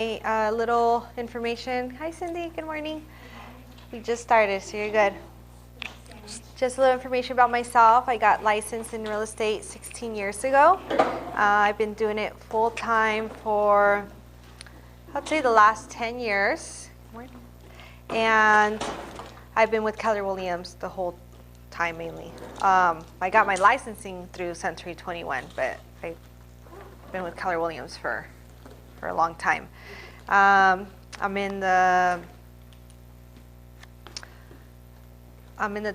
Little information. Hi, Cindy. Good morning. We just started, so you're good. Just a little information about myself. I got licensed in real estate 16 years ago. I've been doing it full time for, I'd say, the last 10 years. And I've been with Keller Williams the whole time mainly. I got my licensing through Century 21, but I've been with Keller Williams for a long time. I'm in the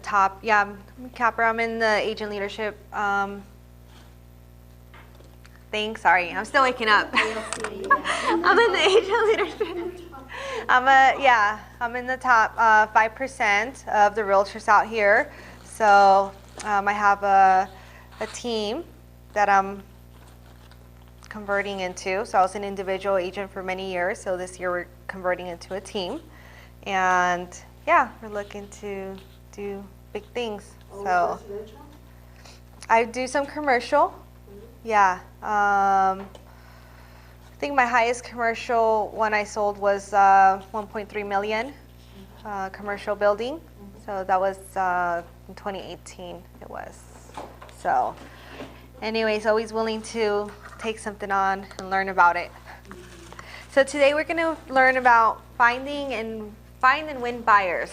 top, I'm Capper. I'm in the agent leadership thing. Sorry, I'm still waking up. I'm in the agent leadership. I'm in the top 5% of the realtors out here. So I have a team that I'm converting into. So I was an individual agent for many years. So this year we're converting into a team. And yeah, we're looking to do big things. So I do some commercial. Yeah. I think my highest commercial one I sold was 1.3 million commercial building. So that was in 2018 it was. So anyways, always willing to take something on and learn about it. So today we're going to learn about find and win buyers.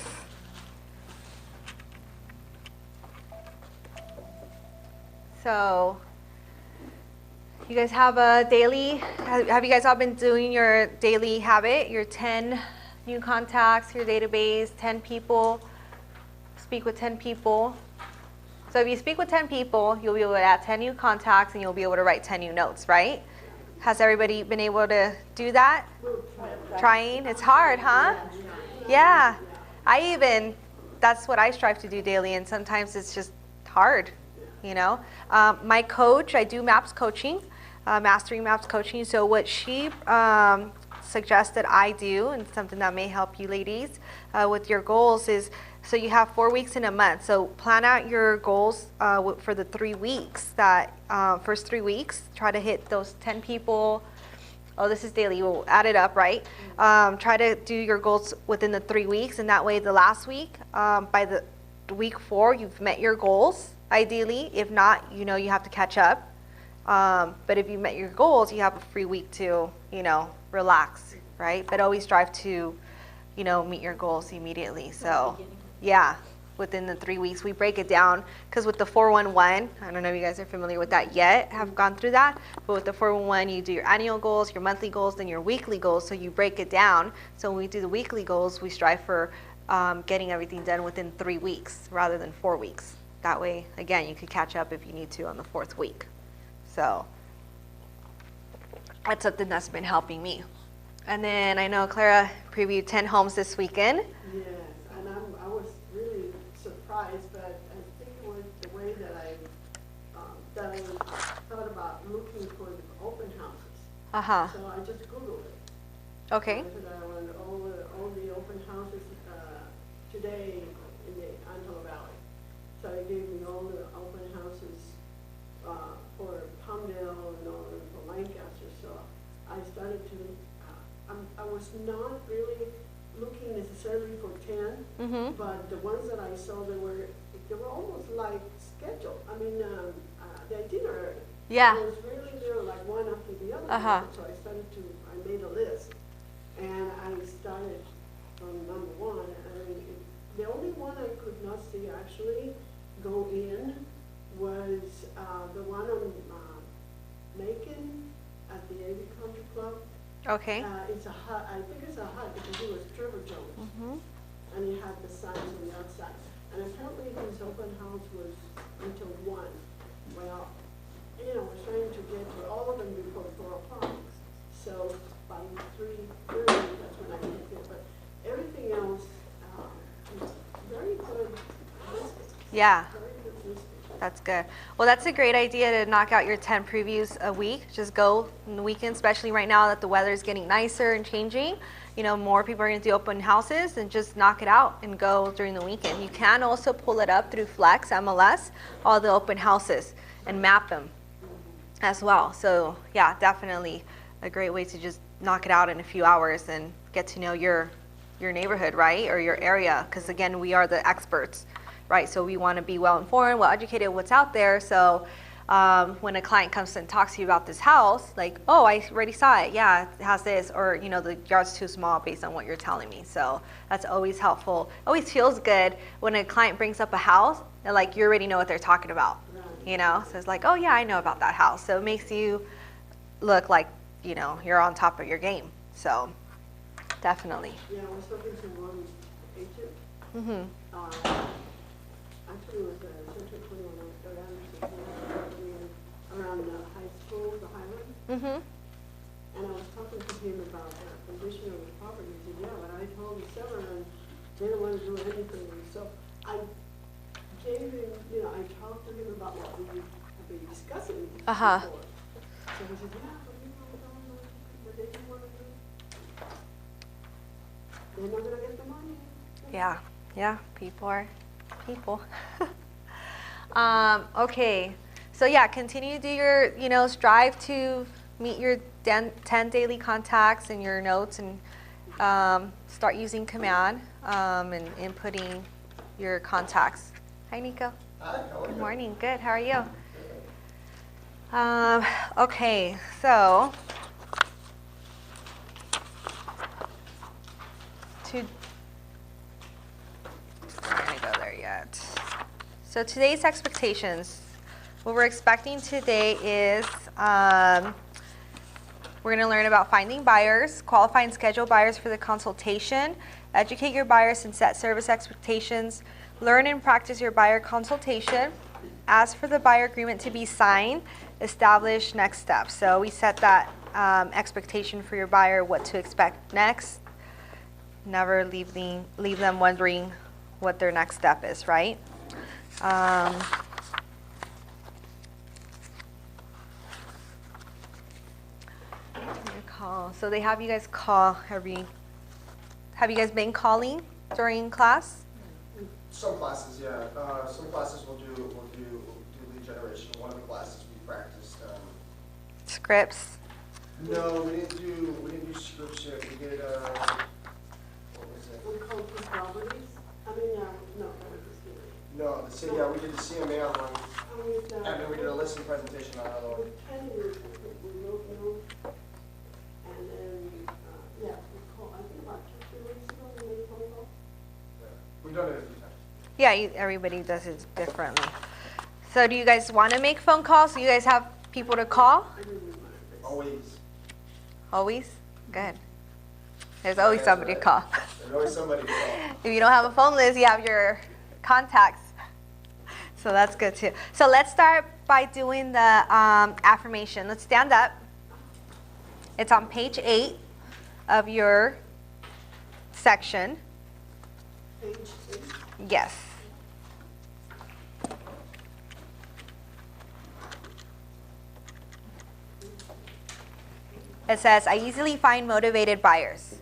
So you guys have a daily, have you guys all been doing your daily habit, your 10 new contacts, your database, 10 people, speak with 10 people. So if you speak with 10 people, you'll be able to add 10 new contacts and you'll be able to write 10 new notes, right? Has everybody been able to do that? Trying? It's hard, huh? Yeah. That's what I strive to do daily, and sometimes it's just hard, you know? My coach, I do MAPS coaching, Mastering MAPS coaching. So what she suggested I do, and something that may help you ladies with your goals is, so you have 4 weeks in a month. So plan out your goals for the 3 weeks, that first 3 weeks. Try to hit those 10 people. Oh, this is daily. We'll add it up, right? Try to do your goals within the 3 weeks. And that way the last week, by the week 4, you've met your goals, ideally. If not, you know you have to catch up. But if you met your goals, you have a free week to, relax, right? But always strive to, meet your goals immediately. So yeah, within the 3 weeks, we break it down, because with the 411, I don't know if you guys are familiar with that yet, have gone through that, but with the 411, you do your annual goals, your monthly goals, then your weekly goals, so you break it down. So when we do the weekly goals, we strive for getting everything done within 3 weeks rather than 4 weeks. That way, again, you could catch up if you need to on the 4th week. So that's something that's been helping me. And then I know Clara previewed 10 homes this weekend. Yes, and I was really surprised, but I think it was the way that I thought about looking for the open houses. Uh-huh. So I just Googled it. Okay. I went all the open houses today in the Antelope Valley. So it gave me all the open houses for Palmdale and all for Lancaster. So I started to, I was not really looking necessarily for 10, but the ones that I saw, they were almost like scheduled. I mean, the itinerary. Yeah. It was really, they were like one after the other. So I made a list, and I started from number 1. I mean, the only one I could not see actually go in was the one on Macon at the AV Country Club. Okay. It's a hut. I think it's a hut because it was Trevor Jones, and he had the signs on the outside. And apparently his open house was until 1. Well, we're trying to get to all of them before 4 o'clock. So by 3:30, that's when I get there. But everything else is very good listing. Yeah. Very good listing. That's good. Well, that's a great idea to knock out your 10 previews a week. Just go in the weekend, especially right now that the weather is getting nicer and changing. More people are going to do open houses, and just knock it out and go during the weekend. You can also pull it up through Flex, MLS, all the open houses, and map them as well. So yeah, definitely a great way to just knock it out in a few hours and get to know your neighborhood, right? Or your area, because again, we are the experts, right? So we want to be well informed, well educated, what's out there. So when a client comes and talks to you about this house, like, oh, I already saw it. Yeah, it has this, or, you know, the yard's too small based on what you're telling me. So that's always helpful. Always feels good when a client brings up a house and like you already know what they're talking about, you know? So it's like, oh yeah, I know about that house. So it makes you look like, you know, you're on top of your game. So definitely. Yeah, I was talking to one agent. Mm-hmm. Actually, it was a Central 21 around the high school, the Highland. Mm-hmm. And I was talking to him about the condition of the property. He said, yeah, but I told the seller and they don't want to do anything. So I gave him, you know, I talked to him about what we have been discussing before. So he said, yeah, but you know, I don't know what they don't want to do. They're not going to get the money. Yeah, people are people. Okay, so yeah, continue to do your, you know, strive to meet your 10 daily contacts and your notes, and start using command and inputting your contacts. Hi, Nico. Hi, how are you? Good morning. Good. How are you? Okay, so I'm not gonna go there yet. So today's expectations. What we're expecting today is we're gonna learn about finding buyers, qualify and schedule buyers for the consultation, educate your buyers and set service expectations, learn and practice your buyer consultation, ask for the buyer agreement to be signed, establish next steps. So we set that expectation for your buyer, what to expect next. Never leave them wondering what their next step is, right? Call. So they have you guys call have you guys been calling during class? Some classes, yeah. Some classes will do lead generation. One of the classes we practiced. Scripts? No, we didn't do scripts yet. We did what was it? We called it properties. I mean, no, that was the theory. No, we did the CMA on one, and then we did a listing presentation on another one. With Kenny, we wrote notes, and then, yeah, we called, I think about 2-3 weeks ago, we made a phone call. Yeah. We've done it a few times. Yeah, everybody does it differently. So do you guys want to make phone calls? Do you guys have people to call? I didn't remember this. Always. Always? Good. There's always somebody to call. There's always somebody to call. If you don't have a phone list, you have your contacts. So that's good too. So let's start by doing the affirmation. Let's stand up. It's on page 8 of your section. Page 8. Yes. It says, I easily find motivated buyers.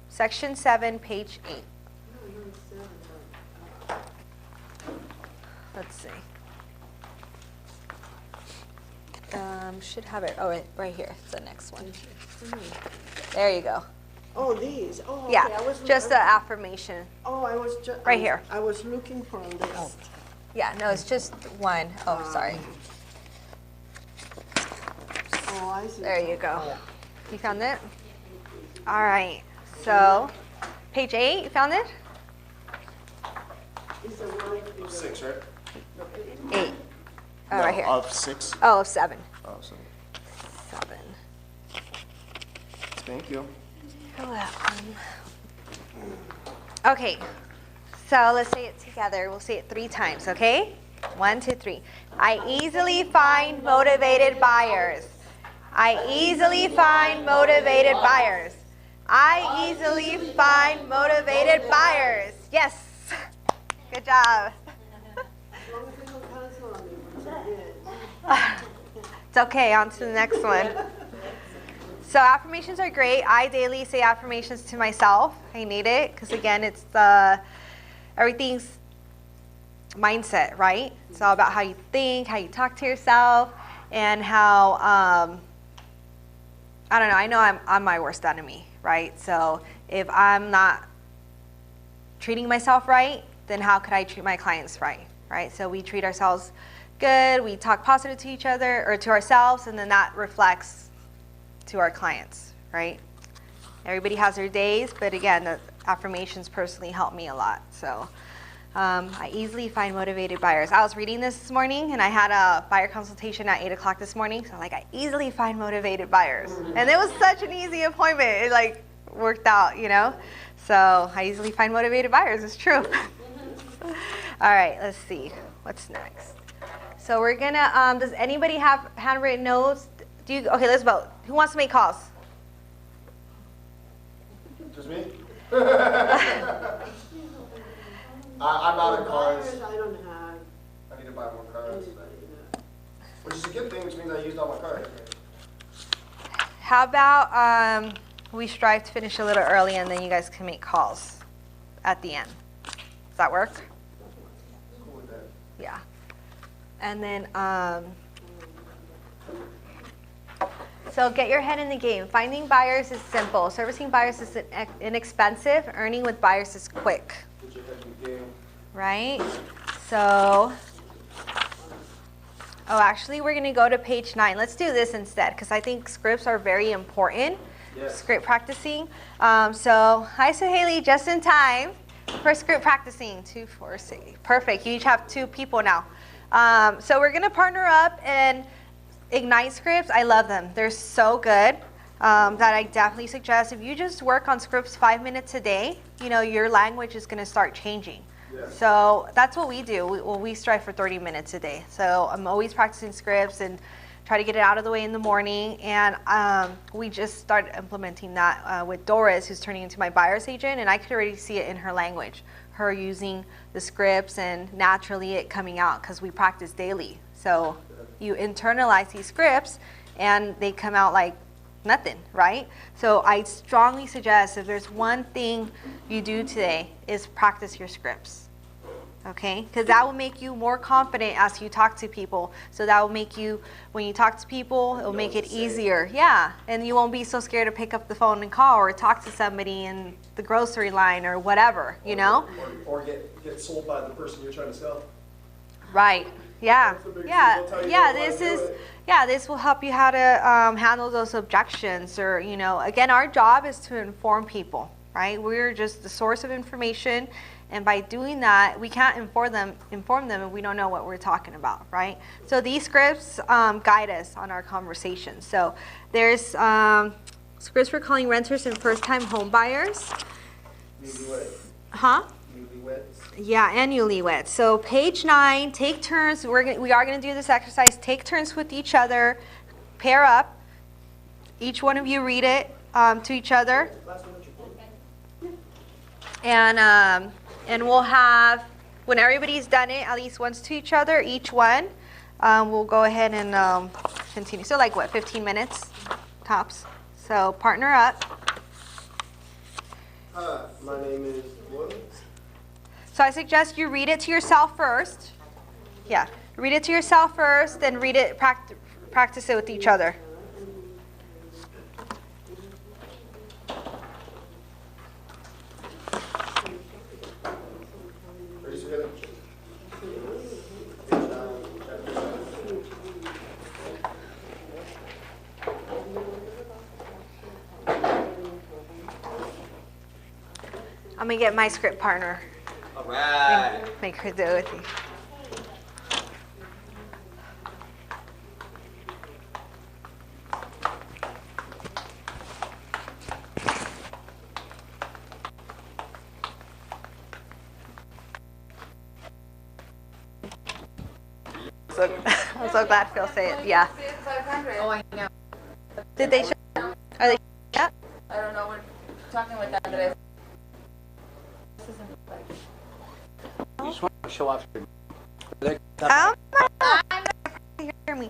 Section 7, page 8. Let's see. Should have it. Oh, right here. It's the next one. There you go. Oh, these. Oh, okay. Yeah, I was just the affirmation. Oh, I was just Right here. I was looking for a list. Yeah, no, it's just one. Oh, sorry. Oh, I see. There you go. You found it? All right. So, page 8, you found it? Is the one 6, right? 8. Oh, No, right here. Of 6. Oh, 7. Oh, so 7. thank you. You're welcome. Okay, so let's say it together. We'll say it 3 times, okay? 1, 2, 3. I easily find motivated buyers. I easily find motivated buyers. I easily find motivated buyers. Yes. Good job. As long as they don't cancel on me, which I did. It's okay, on to the next one. So affirmations are great. I daily say affirmations to myself. I need it because again, it's everything's mindset, right? It's all about how you think, how you talk to yourself, and how I don't know, I know I'm my worst enemy, right? So if I'm not treating myself right, then how could I treat my clients right? So we treat ourselves good, we talk positive to each other or to ourselves, and then that reflects to our clients, right? Everybody has their days, but again, the affirmations personally help me a lot. So I easily find motivated buyers. I was reading this morning, and I had a buyer consultation at 8 o'clock this morning. So I easily find motivated buyers. And it was such an easy appointment. It worked out, you know. So I easily find motivated buyers. It's true. All right, let's see. What's next? So we're going to, does anybody have handwritten notes? Okay, let's vote. Who wants to make calls? Just me? I'm out of cards. I don't have I need to buy more cards. anybody that. Which is a good thing, which means I used all my cards. How about we strive to finish a little early and then you guys can make calls at the end. Does that work? Cool with that. Yeah. And then, so get your head in the game. Finding buyers is simple. Servicing buyers is inexpensive. Earning with buyers is quick. Get your head in the game. Right? So, actually we're going to go to page 9. Let's do this instead because I think scripts are very important. Yes. Script practicing. So, hi Suhaili, just in time for script practicing. 2, 4, 6. Perfect. You each have 2 people now. So we're going to partner up and Ignite scripts. I love them. They're so good that I definitely suggest if you just work on scripts 5 minutes a day, you know, your language is going to start changing. Yeah. So that's what we do. We strive for 30 minutes a day. So I'm always practicing scripts and try to get it out of the way in the morning. And we just started implementing that with Doris, who's turning into my buyer's agent. And I could already see it in her language, her using the scripts and naturally it coming out because we practice daily. So you internalize these scripts and they come out like nothing, right? So I strongly suggest if there's one thing you do today is practice your scripts, okay? Because that will make you more confident as you talk to people. So that will make you, when you talk to people, it will make it easier. Yeah, and you won't be so scared to pick up the phone and call or talk to somebody in the grocery line or whatever, you know? Or get sold by the person you're trying to sell. Right. Yeah. That's the big Yeah. thing. They'll tell you Yeah. they don't This wanna is. do it. Yeah. This will help you how to handle those objections, or you know, again, our job is to inform people, right? We're just the source of information, and by doing that, we can't inform them if we don't know what we're talking about, right? So these scripts guide us on our conversation. So there's scripts for calling renters and first-time home buyers. Newlywed. Huh? Newlyweds. Yeah, and newlyweds. So page 9, take turns. We are going to do this exercise. Take turns with each other. Pair up. Each one of you read it to each other. And we'll have, when everybody's done it, at least once to each other, each one, we'll go ahead and continue. So like what, 15 minutes tops. So partner up. My name is what? So I suggest you read it to yourself first. Yeah, read it to yourself first, then read it, practice it with each other. Ready, together? I'm gonna get my script partner. All right. Make her do it with you. So, I'm so glad Phil said it. Yeah. Oh, I know. Did they show? Are they? Yeah. I don't know. We're talking with Andres. You just want to show off your. Oh my God. You hear me?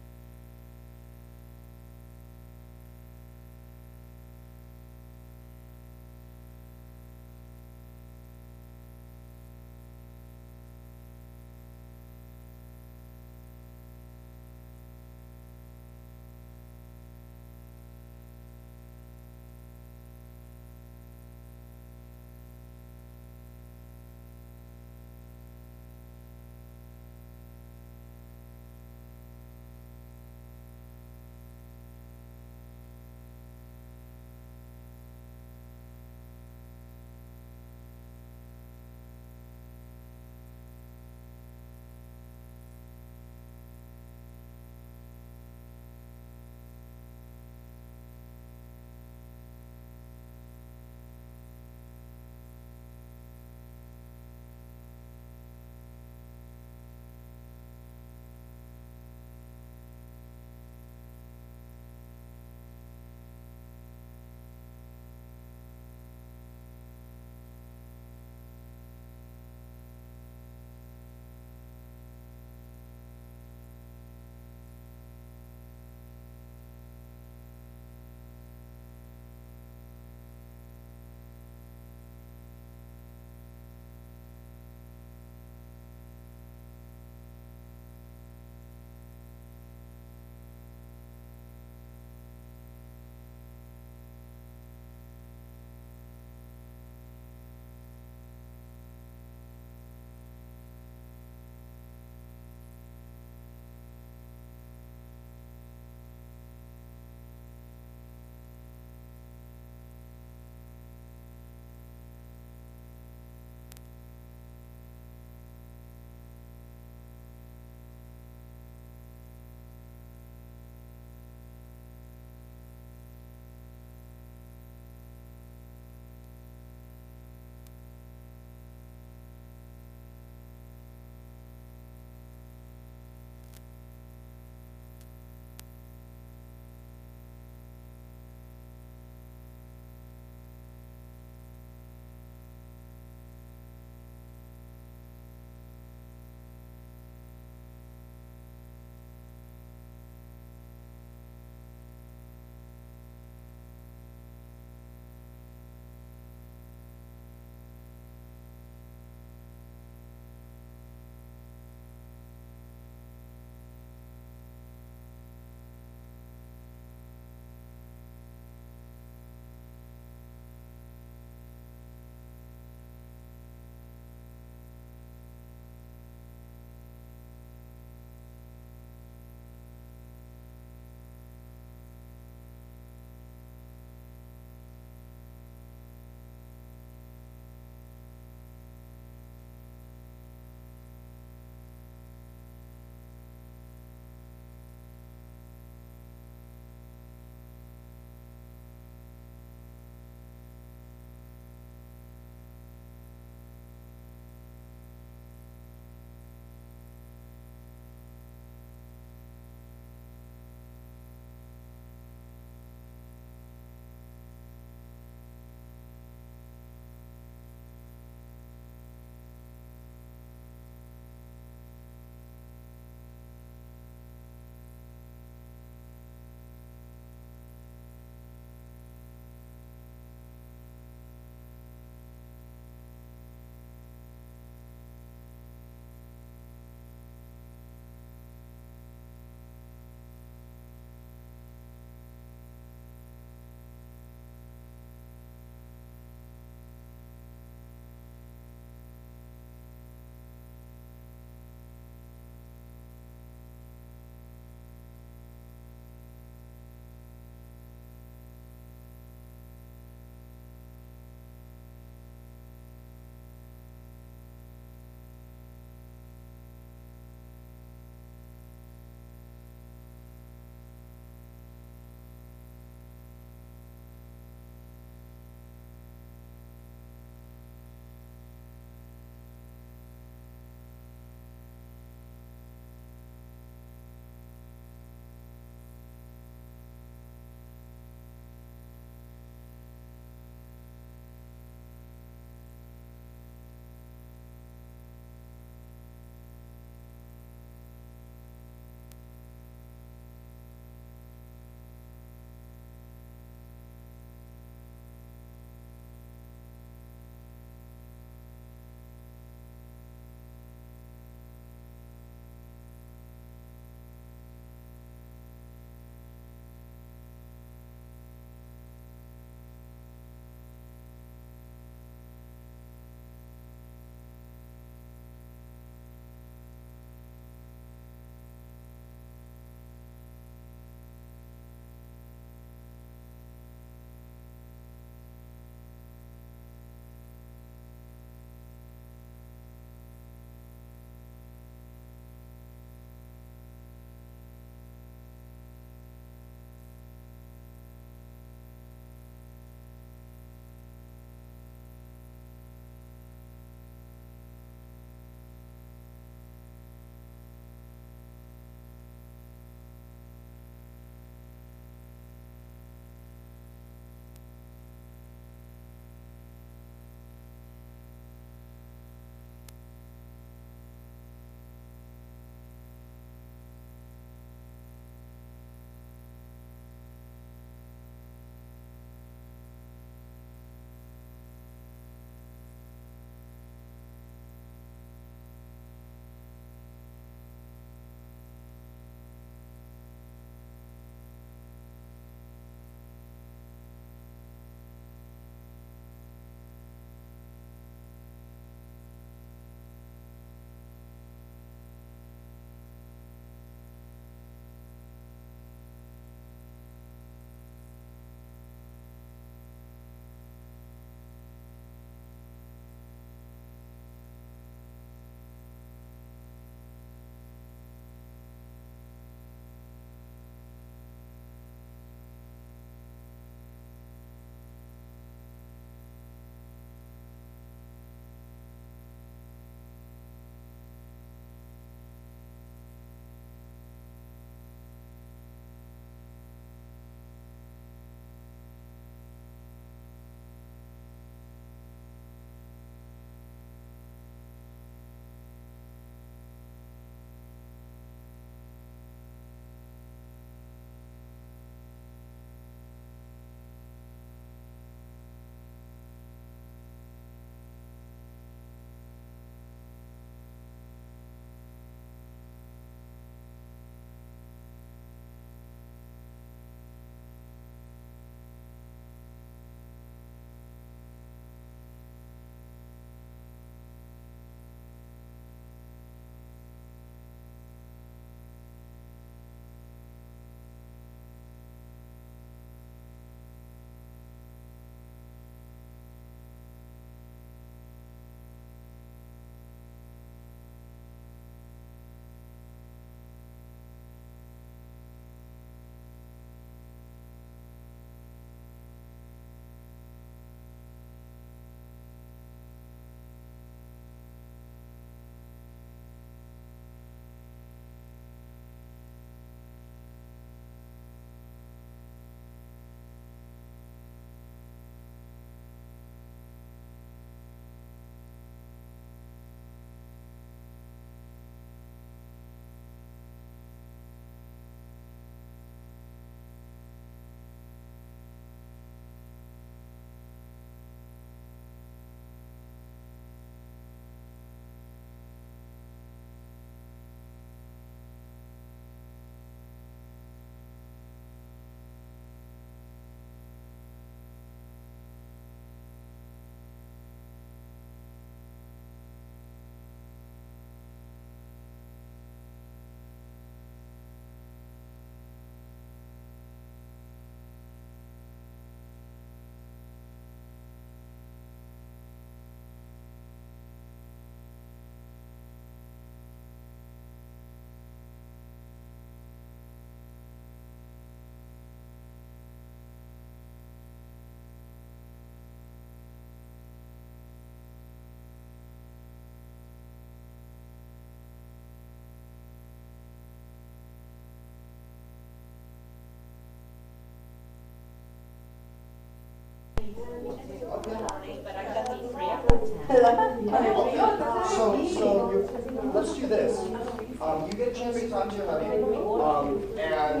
Let's do this. You get a chance to talk to your hubby, and I'm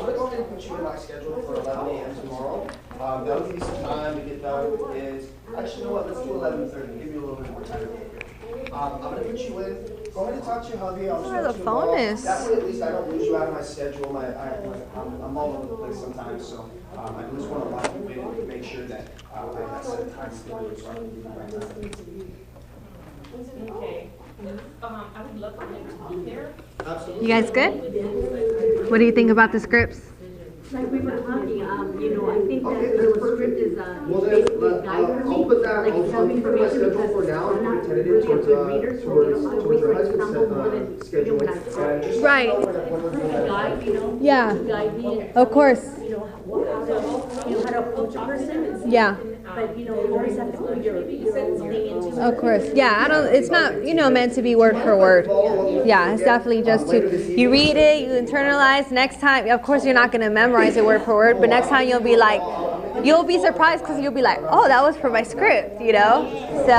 gonna go ahead and put you in my schedule for 11 a.m. tomorrow. That'll give you some time to get done. Actually, you know what? Let's do 11:30. Give you a little bit more time. I'm gonna put you in. Go ahead and talk to your hubby. I'll just Where let the you phone know. is. That way, at least I don't lose you out of my schedule. I'm all over the place sometimes, so I just want to lock you in and make sure that I have set time schedule so I can give you my time. Okay. I would love for him to be there. Absolutely. You guys good? What do you think about the scripts? Like we were talking, I think that the script is Well, basically then, a guide for me. I'll put that, Like I'll it's some keep it in my information schedule for because now, I'm and not put a tentative really a towards, good reader, so you know, I towards your always husband's stumble more than schedule. when I And just Right. let me know when we're doing that. guide, you know, Yeah, to guide me. and of course. You know, how to approach a person. Yeah. But you know, you always have to put your own thing into it. Of course. Yeah, I don't, it's not, meant to be word for word. Yeah, it's definitely just you read it, you internalize. Next time, of course, you're not going to memorize it word for word, but next time you'll be like, you'll be surprised because you'll be like, oh, that was for my script, So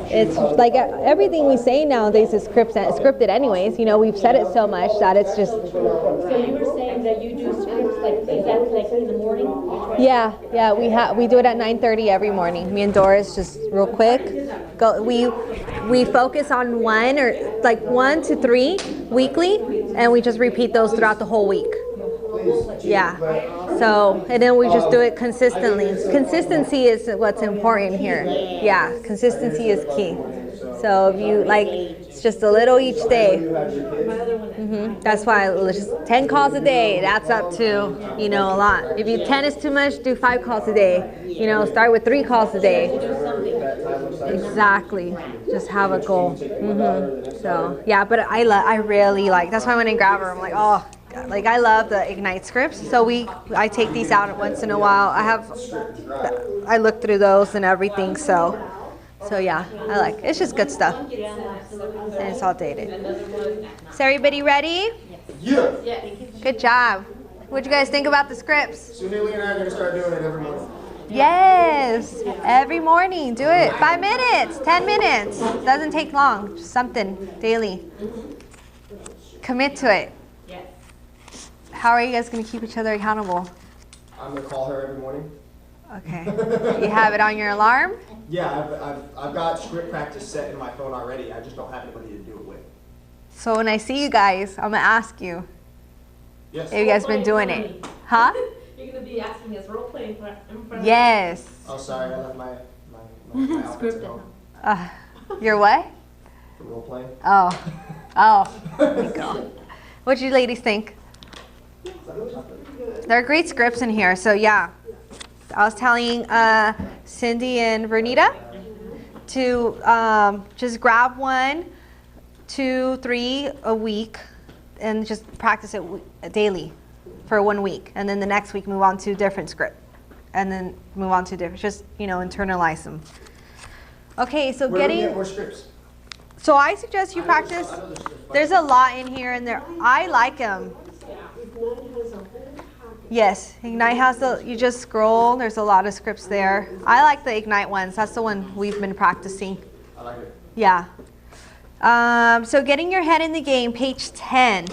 it's like everything we say nowadays is scripted anyways. We've said it so much that it's just. So you were saying that you do scripts like in the morning? Yeah, we do it at 9:30 every morning. Me and Doris just real quick go. We focus on 1 to 3 weekly, and we just repeat those throughout the whole week. Yeah. So, and then we just do it consistently. Consistency is what's important here. Yeah, consistency is key. So if you it's just a little each day. That's why just 10 calls a day. That's up to a lot. If 10 is too much, do 5 calls a day. Start with 3 calls a day. Exactly. Just have a goal. So yeah, but I really like. That's why I went and grabbed her. I'm like, oh. I love the Ignite scripts, so I take these out once in a while. I look through those and everything, so yeah, I like it. It's just good stuff, and it's all dated. Is everybody ready? Yeah. Good job. What'd you guys think about the scripts? So Ileana and I are going to start doing it every morning. Yes, every morning. Do it. 5 minutes, 10 minutes. Doesn't take long. Just something daily. Commit to it. How are you guys going to keep each other accountable? I'm going to call her every morning. Okay. You have it on your alarm? Yeah, I've got script practice set in my phone already. I just don't have anybody to do it with. So when I see you guys, I'm going to ask you Yes. if you guys been doing it. Huh? You're going to be asking us role play in front of Yes. Oh, sorry, I left my outfits at home. You're what? For role playing. Oh. There you go. What'd you ladies think? There are great scripts in here, so yeah. I was telling Cindy and Vernita to just grab 1, 2, 3 a week and just practice it daily for 1 week, and then the next week move on to a different script, and then move on to different. Just internalize them. Okay, so Where do we get more scripts? So I suggest you practice. There's a lot in here, and I like them. Yes, Ignite has you just scroll, there's a lot of scripts there. I like the Ignite ones, that's the one we've been practicing. I like it. Yeah. So getting your head in the game, page 10.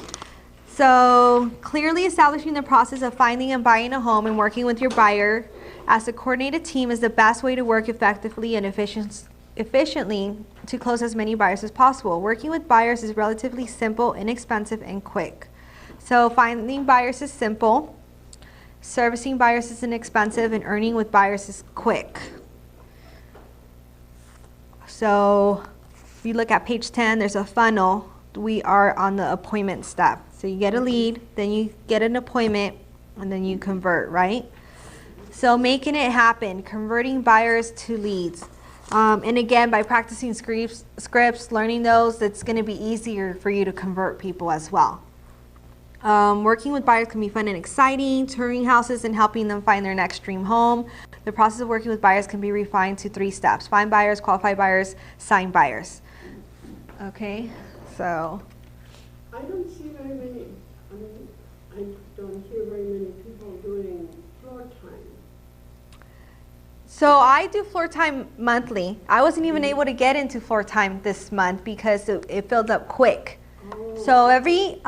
So clearly establishing the process of finding and buying a home and working with your buyer as a coordinated team is the best way to work effectively and efficiently to close as many buyers as possible. Working with buyers is relatively simple, inexpensive, and quick. So finding buyers is simple. Servicing buyers is inexpensive, and earning with buyers is quick. So if you look at page 10, there's a funnel. We are on the appointment step. So you get a lead, then you get an appointment, and then you convert, right? So making it happen, converting buyers to leads. And again, by practicing scripts, learning those, it's going to be easier for you to convert people as well. Working with buyers can be fun and exciting, touring houses and helping them find their next dream home. The process of working with buyers can be refined to 3 steps: find buyers, qualify buyers, sign buyers. Okay, so. I don't see very many, I don't hear very many people doing floor time. So I do floor time monthly. I wasn't even able to get into floor time this month because it filled up quick. So every,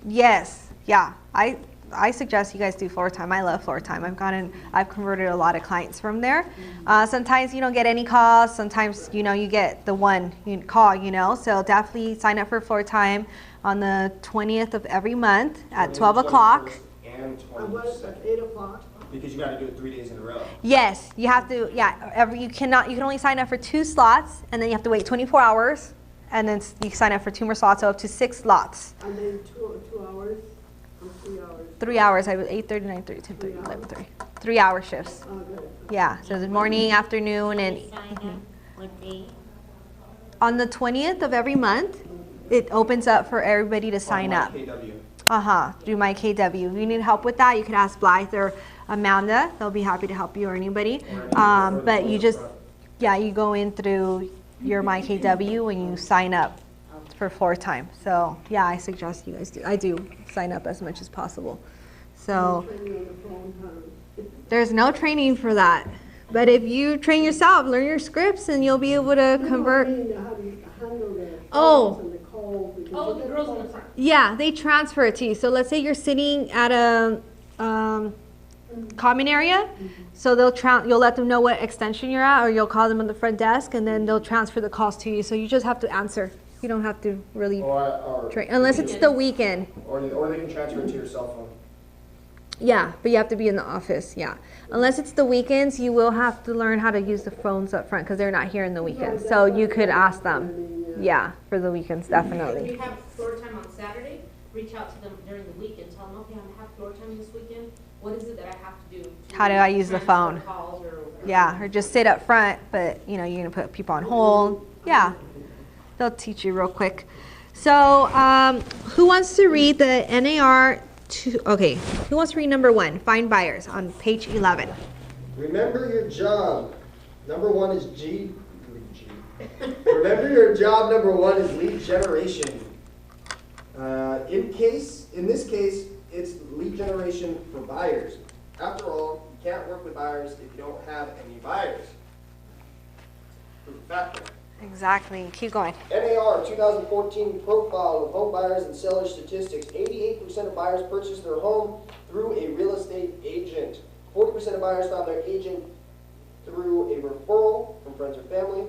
yes, yeah. I suggest you guys do floor time. I love floor time. I've converted a lot of clients from there. Sometimes you don't get any calls. Sometimes, you get the one call, So definitely sign up for floor time on the 20th of every month at 12 o'clock. And I was at 22nd. 8 o'clock. Because you gotta do it 3 days in a row. Yes, you have to, you can only sign up for 2 slots, and then you have to wait 24 hours, and then you can sign up for 2 more slots, so up to 6 slots. And then 2 hours, or 3 hours. 3 hours, I was 8:30, 9:30, 10:30, 11:30. 3-hour shifts. Oh, good. Yeah, so the morning, afternoon, and on the 20th of every month, it opens up for everybody to sign up. KW. Through my KW. If you need help with that, you can ask Blythe or Amanda. They'll be happy to help you, or anybody. But you just, you go in through your my KW and you sign up for floor time. So yeah, I suggest you guys do. I do sign up as much as possible. So Training on the phone, huh? there's no training for that. But if you train yourself, learn your scripts, and you'll be able to convert. I mean, how do you handle the Oh. calls and the calls, because Oh, you the get girls in calls- the front. Yeah, they transfer it to you. So let's say you're sitting at a common area, so you'll let them know what extension you're at, or you'll call them on the front desk, and then they'll transfer the calls to you. So you just have to answer. You don't have to really Or train, unless it's the weekend. or they can transfer it to your cell phone. Yeah, but you have to be in the office. Yeah, unless it's the weekends, you will have to learn how to use the phones up front because they're not here in the weekends. So you could ask them. Yeah, for the weekends, If definitely. you have floor time on Saturday, reach out to them during the week and tell them, okay, I have floor time this weekend. What is it that I have to do? How do I use the transfer phone? calls or whatever? Yeah, or just sit up front, but you're gonna put people on hold. Yeah, they'll teach you real quick. So, who wants to read the NAR? Okay, who wants to read number 1? Find buyers on page 11. Remember your job. Number 1 is G. Remember your job number 1 is lead generation. In this case, it's lead generation for buyers. After all, you can't work with buyers if you don't have any buyers. Proof factor. Exactly. Keep going. NAR 2014 profile of home buyers and sellers statistics. 88% of buyers purchase their home through a real estate agent. 40% of buyers found their agent through a referral from friends or family.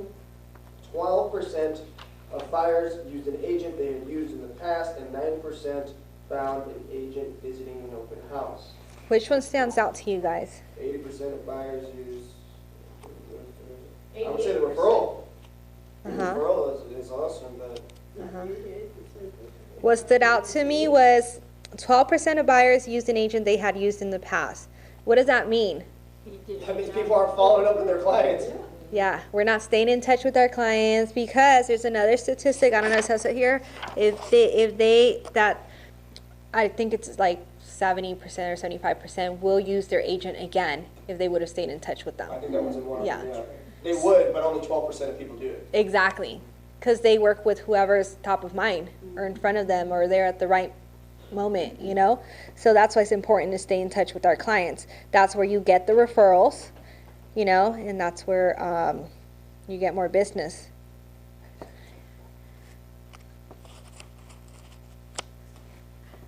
12% of buyers used an agent they had used in the past, and 9% found an agent visiting an open house. Which one stands out to you guys? 80% of buyers use, I would say the referral. The referral is awesome, but What stood out to me was 12% of buyers used an agent they had used in the past. What does that mean? that means people aren't following up with their clients. Yeah, we're not staying in touch with our clients because there's another statistic, I don't know if it says it here, I think it's like 70% or 75% will use their agent again if they would have stayed in touch with them. I think that was in one of Yeah. them, yeah. They would, but only 12% of people do it. Exactly, because they work with whoever's top of mind or in front of them or they're at the right moment, So that's why it's important to stay in touch with our clients. That's where you get the referrals, and that's where you get more business.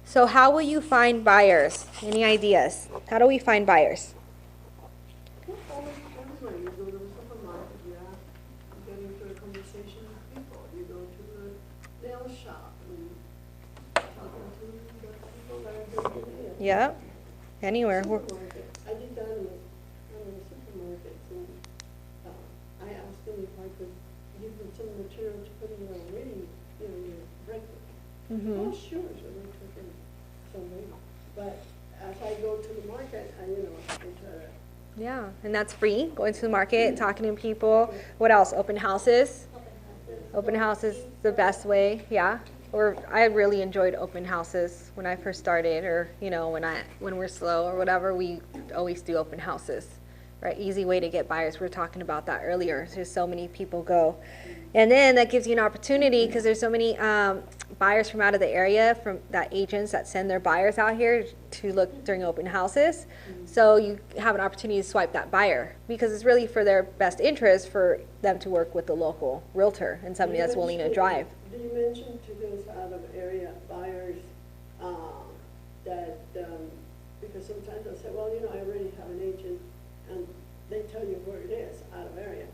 So how will you find buyers? Any ideas? How do we find buyers? Everywhere, you go to the supermarket, you get into a conversation with people, you go to the nail shop and talking to the people that are doing it. Yeah, anywhere. Supermarket. I did that in the supermarkets, and I asked them if I could give them some material to put in your reading, your breakfast. Oh, sure, so they took in some reading. But as I go to the market, I try to. Yeah, and that's free, going to the market, talking to people. What else? Open houses. Open house is the best way, yeah. Or I really enjoyed open houses when I first started, or when we're slow or whatever, we always do open houses. right? Easy way to get buyers. We were talking about that earlier. There's so many people go. And then that gives you an opportunity because there's so many buyers from out of the area, from that agents that send their buyers out here to look during open houses. So you have an opportunity to swipe that buyer because it's really for their best interest for them to work with the local realtor and somebody that's willing to drive. Do you mention to those out of area buyers that, because sometimes they'll say, well, you know, I already have an agent, and they tell you where it is, out of area.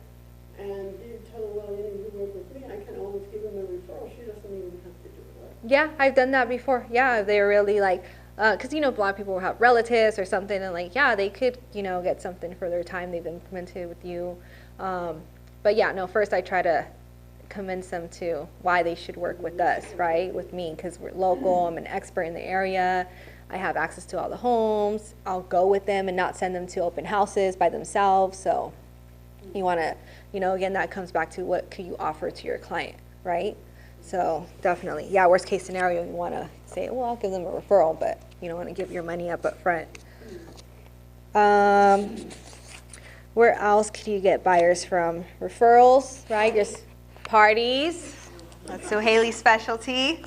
And you tell them, well, you know, you work with me, I can always give them a referral, she doesn't even have to do it, right? Yeah, I've done that before. Yeah, they're really like, because, you know, a lot of people will have relatives or something, and like, yeah, they could, you know, get something for their time they've implemented with you. But yeah, no, first I try to convince them to why they should work with us, right, with me, because we're local, I'm an expert in the area, I have access to all the homes, I'll go with them and not send them to open houses by themselves. So you want to, you know, again, that comes back to what could you offer to your client, right? So definitely, yeah, worst case scenario, you want to say, well, I'll give them a referral, but you don't want to give your money up front. Where else could you get buyers from? Referrals, right? Just parties. That's so Haley's specialty.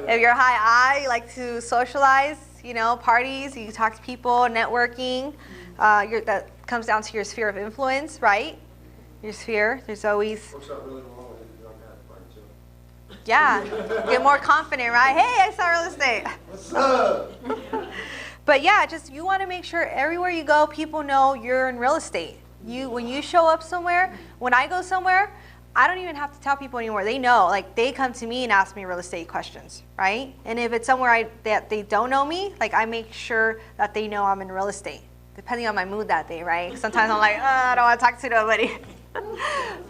If you're high I, you like to socialize, you know, parties, you talk to people, networking. That comes down to your sphere of influence, right? Your sphere. There's always. Works out really well if you don't have fun, too. Yeah, get more confident, right? Hey, I saw real estate. What's up? But yeah, just you want to make sure everywhere you go, people know you're in real estate. When you show up somewhere, when I go somewhere, I don't even have to tell people anymore. They know, like they come to me and ask me real estate questions, right? And if it's somewhere that they don't know me, like I make sure that they know I'm in real estate, depending on my mood that day, right? Sometimes I'm like, I don't want to talk to nobody.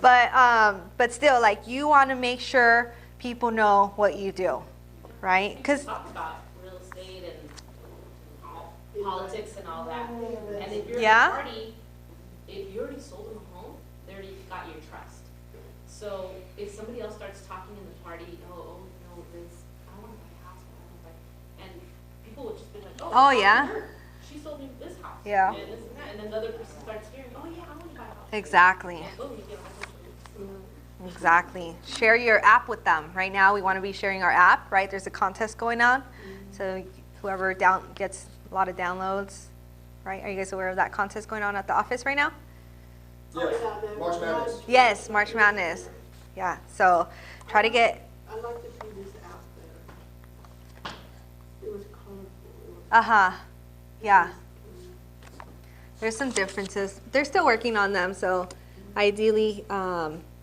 But still, like you want to make sure people know what you do, right? Because Talk about real estate and all, politics and all that. And if you're Yeah. in a party, if you already sold them a home, they already got your trust. So if somebody else starts talking in the party, oh no, this, I want to buy a house, I want to buy, and people would just be like, Oh, yeah? she sold me this house. Yeah. And this and that, and then the other person starts hearing, oh yeah, I want to buy a house. Exactly. And boom, you get a whole bunch of Exactly. Share your app with them. Right now, we want to be sharing our app, right? There's a contest going on. So whoever gets a lot of downloads, right? Are you guys aware of that contest going on at the office right now? Yes, March Madness. Yes, March Madness. Yeah. So try to get. I like to see this out there. It was colorful. Uh-huh. Yeah. There's some differences. They're still working on them. So ideally,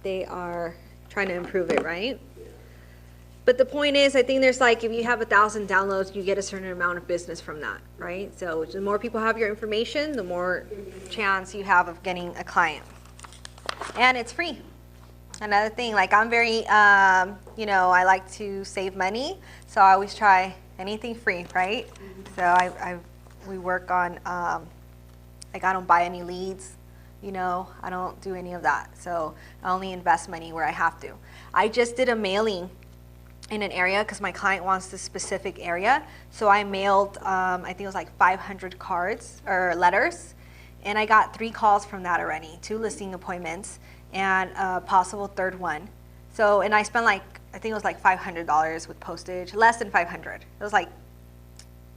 they are trying to improve it, right? But the point is, I think there's like, if you have 1,000 downloads, you get a certain amount of business from that, right? So the more people have your information, the more chance you have of getting a client. And it's free. Another thing, like I'm very, you know, I like to save money. So I always try anything free, right? So we work on, like I don't buy any leads, you know, I don't do any of that. So I only invest money where I have to. I just did a mailing in an area because my client wants this specific area. So I mailed, I think it was like 500 cards or letters. And I got 3 calls from that already, 2 listing appointments and a possible third one. So, and I spent like, I think it was like $500 with postage, less than 500. It was like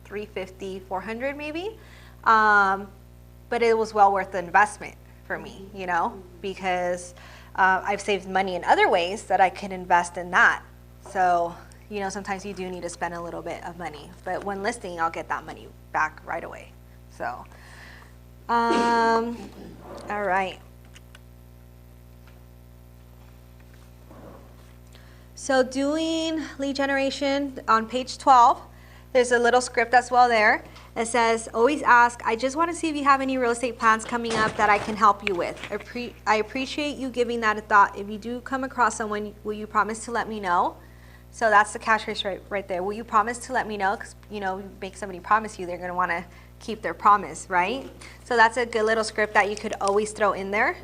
$350, $400 maybe. But it was well worth the investment for me, you know, because I've saved money in other ways that I could invest in that. So, you know, sometimes you do need to spend a little bit of money, but when listing, I'll get that money back right away. So, all right. So doing lead generation on page 12, there's a little script as well there. It says, always ask, I just want to see if you have any real estate plans coming up that I can help you with. I appreciate you giving that a thought. If you do come across someone, will you promise to let me know? So that's the cash race right there. Will you promise to let me know? Because, you know, make somebody promise you, they're going to want to keep their promise, right? So that's a good little script that you could always throw in there.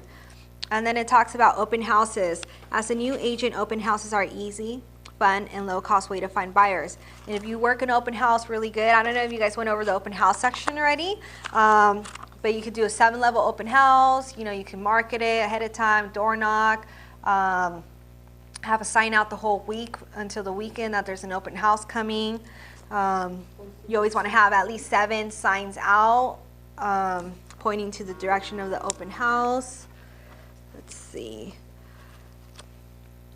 And then it talks about open houses. As a new agent, open houses are easy, fun, and low-cost way to find buyers. And if you work an open house really good, I don't know if you guys went over the open house section already, but But you could do a 7-level open house. You know, you can market it ahead of time, door knock, have a sign out the whole week until the weekend that there's an open house coming. You always want to have at least 7 signs out pointing to the direction of the open house. Let's see.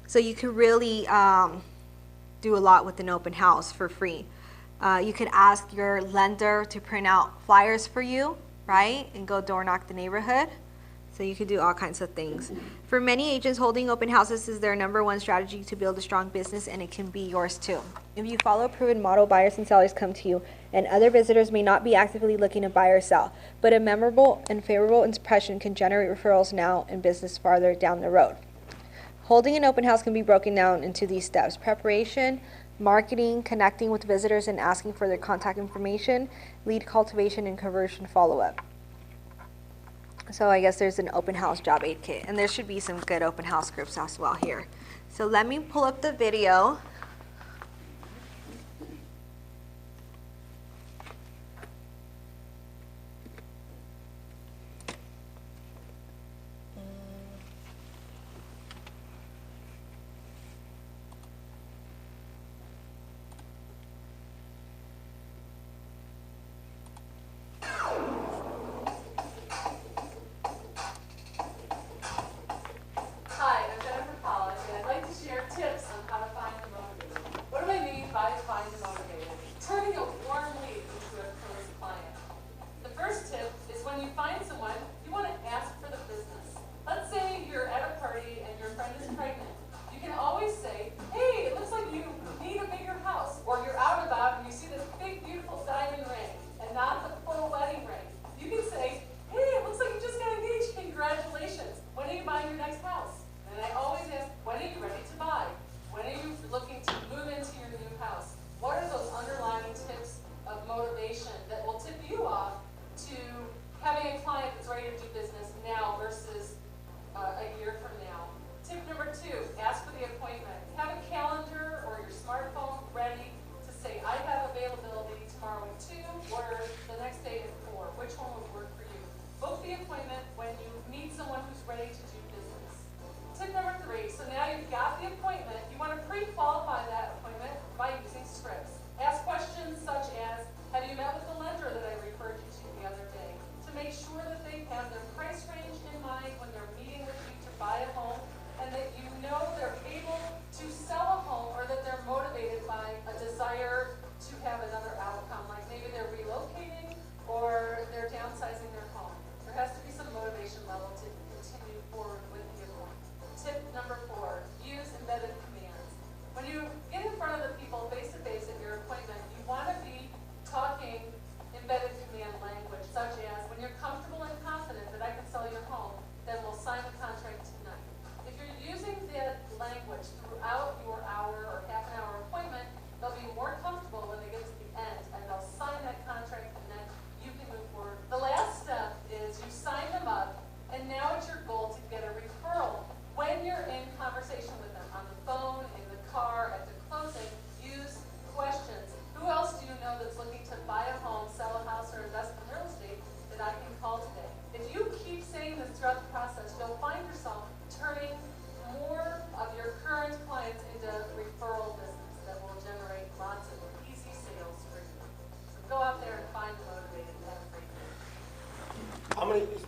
So you could really do a lot with an open house for free. You could ask your lender to print out flyers for you, right? And go door knock the neighborhood. So you could do all kinds of things. For many agents, holding open houses is their #1 strategy to build a strong business, and it can be yours too. If you follow a proven model, buyers and sellers come to you, and other visitors may not be actively looking to buy or sell, but a memorable and favorable impression can generate referrals now and business farther down the road. Holding an open house can be broken down into these steps: preparation, marketing, connecting with visitors and asking for their contact information, lead cultivation, and conversion follow-up. So I guess there's an open house job aid kit, and there should be some good open house scripts as well here. So let me pull up the video.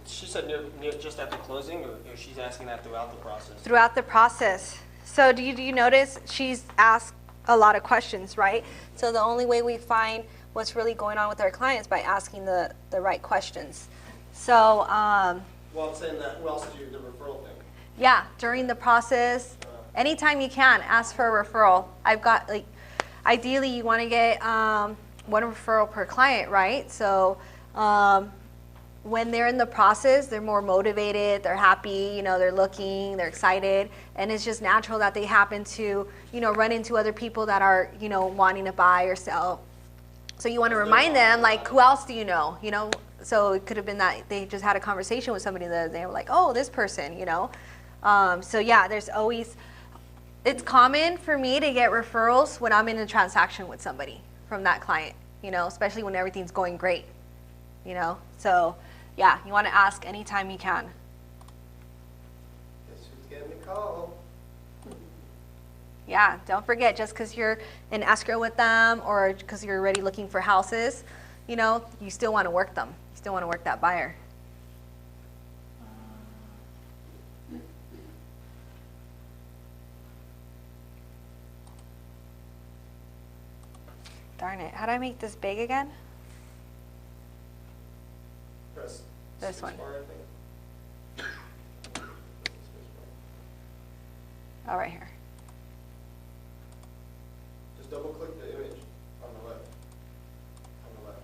She said near just after closing, or she's asking that throughout the process? Throughout the process. So do you notice she's asked a lot of questions, right? So the only way we find what's really going on with our clients by asking the right questions. So well, I'm saying that we also do the referral thing. Yeah, during the process, anytime you can, ask for a referral. I've got, like, ideally you want to get 1 referral per client, right? So when they're in the process, they're more motivated, they're happy, you know, they're looking, they're excited, and it's just natural that they happen to, you know, run into other people that are, you know, wanting to buy or sell. So you want to remind them, like, who else do you know? You know, so it could have been that they just had a conversation with somebody that they were like, oh, this person, you know. So yeah, there's always, it's common for me to get referrals when I'm in a transaction with somebody from that client, you know, especially when everything's going great, you know. So Yeah, you want to ask anytime you can. Guess who's getting the call? Yeah, don't forget, just because you're in escrow with them or because you're already looking for houses, you know, you still want to work them. You still want to work that buyer. Darn it, how do I make this big again? Press This one. spacebar, I think. Oh, right here. Just double click the image on the left. On the left.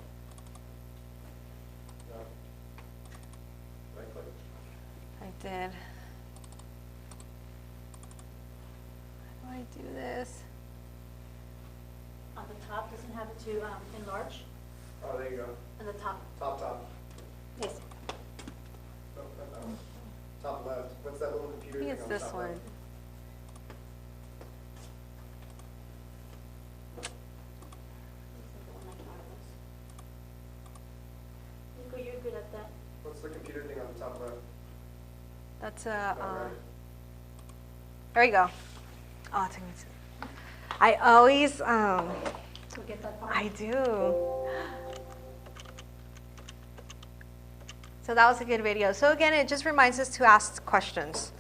No. Right click. I did. How do I do this? On the top, doesn't have it to enlarge? Oh, there you go. On the top. Top. Yes. No. Top left. What's that little computer I think thing it's on the this top one. left? Nico, you're good at that. What's the computer thing on the top left? That's Top right. there you go. Oh, it took me I always, Forget that part. I do. So that was a good video. So again, it just reminds us to ask questions.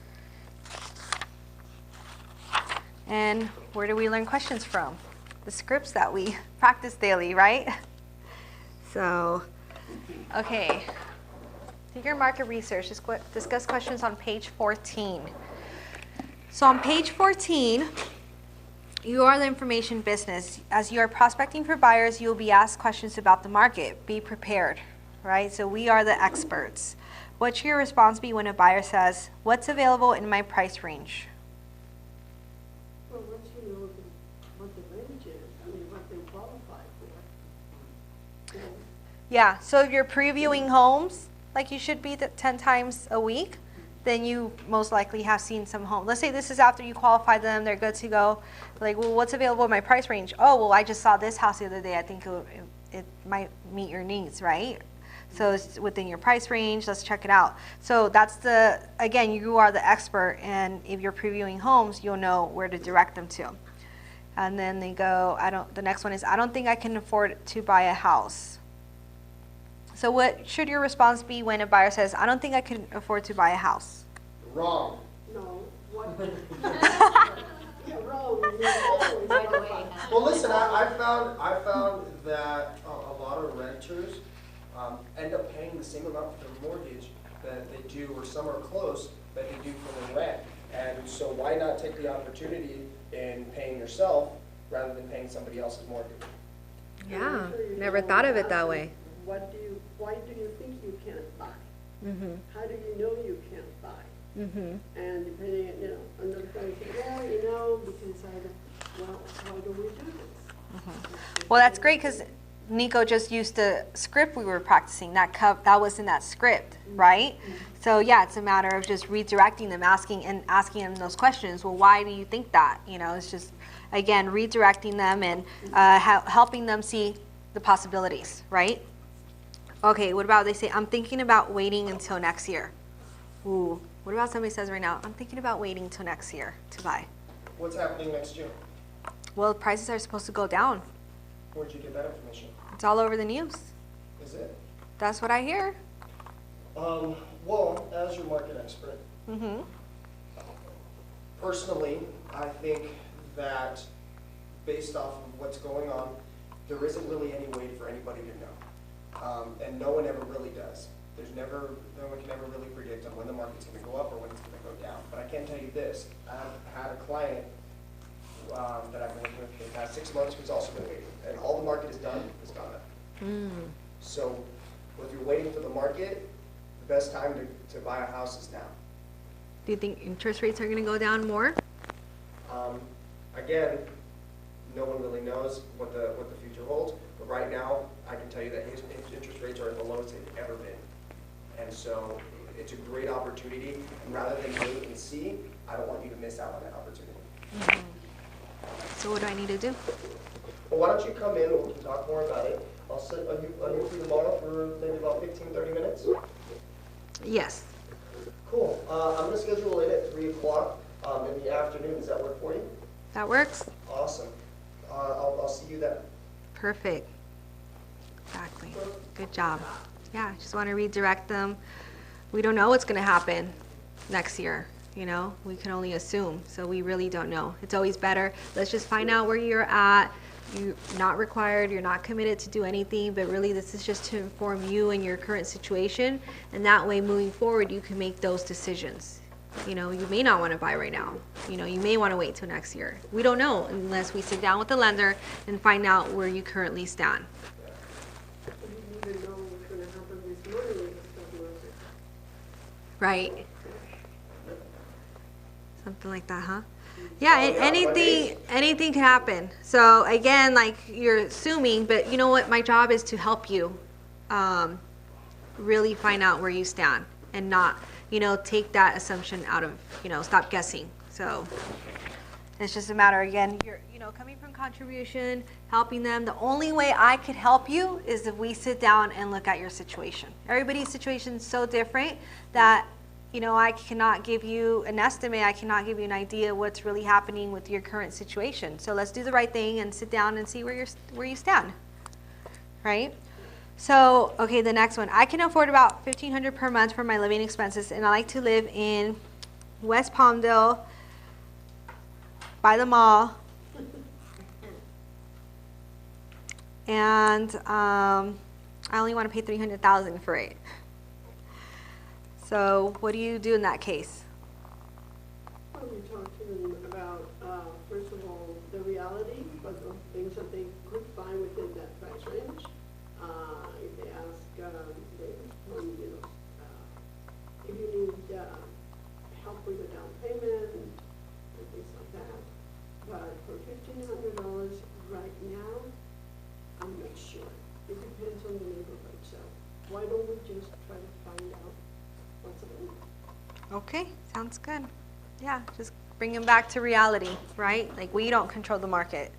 And where do we learn questions from? The scripts that we practice daily, right? So, okay. Do your market research. Discuss questions on page 14. So on page 14, you are the information business. As you are prospecting for buyers, you will be asked questions about the market. Be prepared, right? So we are the experts. What should your response be when a buyer says, "What's available in my price range?" Well, once you know what the range is, I mean, what they qualify for. then Yeah, so if you're previewing homes, like you should be 10 times a week, then you most likely have seen some homes. Let's say this is after you qualify them, they're good to go. Like, well, what's available in my price range? Oh, well, I just saw this house the other day. I think it might meet your needs, right? So it's within your price range. Let's check it out. So that's again, you are the expert. And if you're previewing homes, you'll know where to direct them to. And then they go, the next one is, I don't think I can afford to buy a house. So what should your response be when a buyer says, I don't think I can afford to buy a house? Wrong. No, what? Yeah, wrong. Right away. Well, listen, I found that a lot of renters end up paying the same amount for their mortgage that they do, or some are close, that they do for their rent. And so why not take the opportunity in paying yourself rather than paying somebody else's mortgage? Yeah, never thought of it that way. Why do you think you can't buy? Mm-hmm. How do you know you can't buy? Mm-hmm. And depending, another person say, well, because why do we do this? Well, that's great because Nico just used the script we were practicing. That was in that script, right? So yeah, it's a matter of just redirecting them, asking them those questions. Well, why do you think that? It's just, again, redirecting them and helping them see the possibilities, right? Okay, what about they say, I'm thinking about waiting until next year. Ooh, what about somebody says right now, I'm thinking about waiting until next year to buy. What's happening next year? Well, prices are supposed to go down. Where'd you get that information? It's all over the news. Is it? That's what I hear. Well, as your market expert, Mm-hmm. personally, I think that based off of what's going on, there isn't really any way for anybody to know. And no one ever really does. No one can ever really predict on when the market's going to go up or when it's going to go down. But I can tell you this, I've had a client that I've been working with for the past 6 months who's also been waiting. And all the market has done is gone up. So if you're waiting for the market, the best time to buy a house is now. Do you think interest rates are going to go down more? Again, no one really knows what the future holds, but right now, I can tell you that his interest rates are at the lowest they've ever been. And so it's a great opportunity, and rather than wait and see, I don't want you to miss out on that opportunity. So what do I need to do? Well, why don't you come in and we can talk more about it. I'll sit on you free tomorrow for maybe about 15, 30 minutes? Yes, Cool. I'm gonna schedule it at 3 o'clock in the afternoon. Does that work for you? that works. Awesome. I'll see you then. Perfect. Exactly. Good job. Yeah, just want to redirect them. We don't know what's going to happen next year. You know, we can only assume. So we really don't know. It's always better. Let's just find out where you're at. You're not required. You're not committed to do anything. But really, this is just to inform you and your current situation. And that way, moving forward, you can make those decisions. You know, you may not want to buy right now. You know, you may want to wait till next year. We don't know unless we sit down with the lender and find out where you currently stand. You didn't even know what's gonna happen this morning with the stock market. Right. Something like that, huh? Yeah, Oh, yeah, anything can happen. So again, like you're assuming, but you know what? My job is to help you really find out where you stand and not, you know, take that assumption out of, you know, stop guessing. So it's just a matter, again, you're, you know, coming from contribution, helping them. The only way I could help you is if we sit down and look at your situation. Everybody's situation is so different that, you know, I cannot give you an estimate. I cannot give you an idea what's really happening with your current situation. So let's do the right thing and sit down and see where you stand, right? So, okay, the next one. I can afford about $1,500 per month for my living expenses, and I like to live in West Palmdale, by the mall, and I only want to pay $300,000 for it. So, what do you do in that case? Probably talk to them about, first of all, the reality of the things that they could find within that price range. If they ask, they, you know, if you need help with the down payment and things like that. But for $1,500 right now, I'm not sure. It depends on the neighborhood. So why don't we just try to find out what's available? Okay, sounds good. Yeah, just bring them back to reality, right? Like, we don't control the market.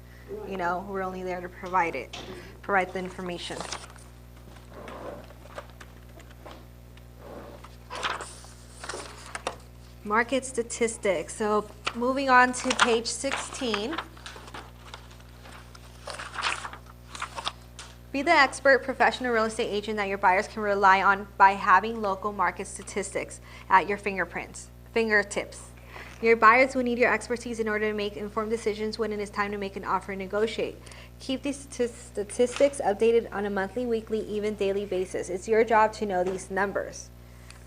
You know, we're only there to provide it, provide the information. Market statistics. So moving on to page 16. Be the expert professional real estate agent that your buyers can rely on by having local market statistics at your fingertips. Your buyers will need your expertise in order to make informed decisions when it is time to make an offer and negotiate. Keep these statistics updated on a monthly, weekly, even daily basis. It's your job to know these numbers.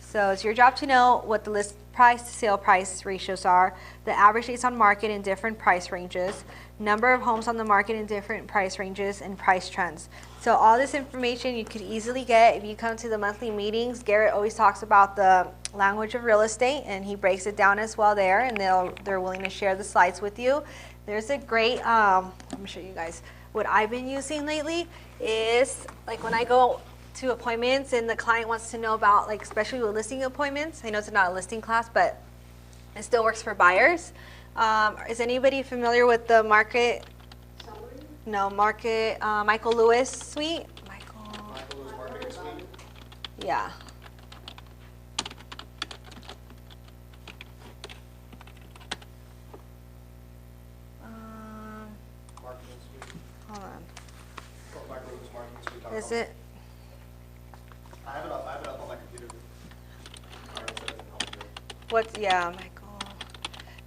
So it's your job to know what the list price to sale price ratios are, the average days on market in different price ranges, number of homes on the market in different price ranges, and price trends. So all this information you could easily get if you come to the monthly meetings. Garrett always talks about the language of real estate, and he breaks it down as well there, and they're willing to share the slides with you. There's a great, let me show you guys. What I've been using lately is, like, when I go to appointments and the client wants to know about, like, especially with listing appointments. I know it's not a listing class, but it still works for buyers. Is anybody familiar with the market? Summary? No, market, Michael Lewis suite? Michael Lewis Marketing Suite. Yeah. Marketing Suite. Hold on. Oh, Michael Lewis Marketing Suite. Is it? I have it up on my computer. What's, yeah, Michael.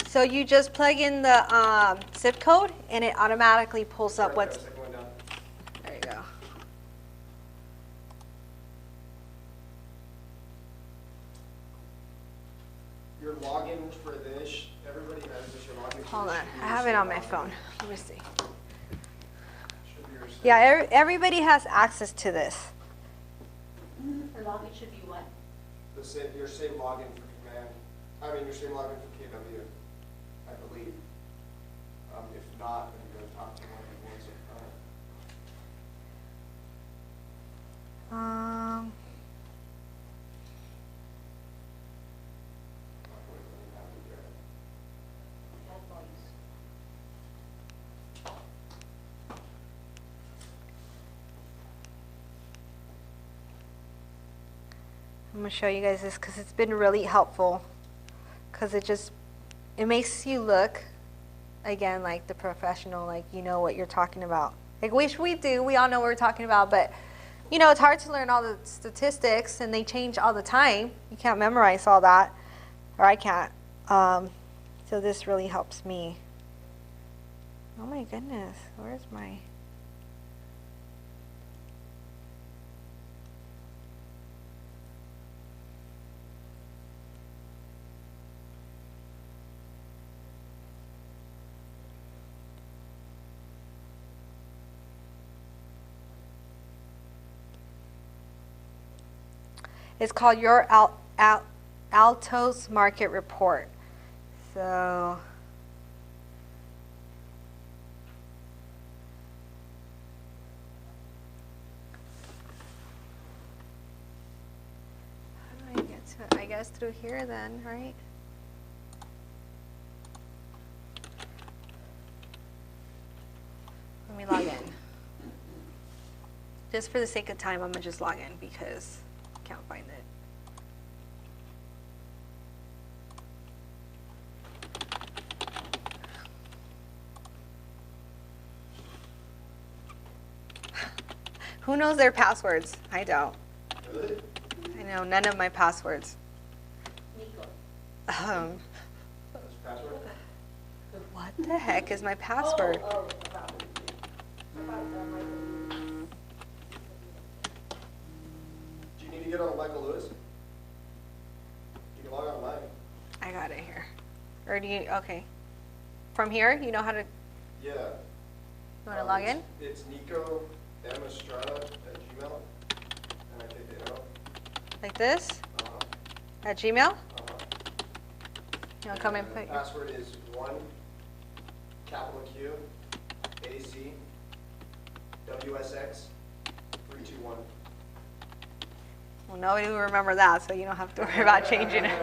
So you just plug in the zip code and it automatically pulls up what's, there you go. Your login for this, everybody has this, your login. Hold on, I have it on my phone. Let me see. Should be your same. Yeah, everybody has access to this. Her login should be what? Your same login for command, your same login for KW, I believe. If not, then you're gonna talk to one of the ones up front. I'm gonna show you guys this because it's been really helpful. Because it makes you look, again, like the professional, like you know what you're talking about. Like which we do, we all know what we're talking about, but you know, it's hard to learn all the statistics and they change all the time. You can't memorize all that, or I can't. So this really helps me. Oh my goodness, where's my... It's called your Altos Market Report. So how do I get to it? I guess through here then, right? Let me log in. Just for the sake of time, I'm gonna just log in because I can't find it. Who knows their passwords? I don't. Really? I know none of my passwords. Nico. That's your password? What the heck is my password? Oh, about it. Do you need to get on Michael Lewis? You can log on mine. I got it here. Or do you, okay. From here, you know how to, you Yeah. want to log in? It's Nico M. Estrada at Gmail. And I think they know. Like this? Uh-huh. At Gmail? Uh-huh. You want to come and The put your, password is 1, capital Q, AC, WSX, 321. well, nobody will remember that, so you don't have to worry about changing it.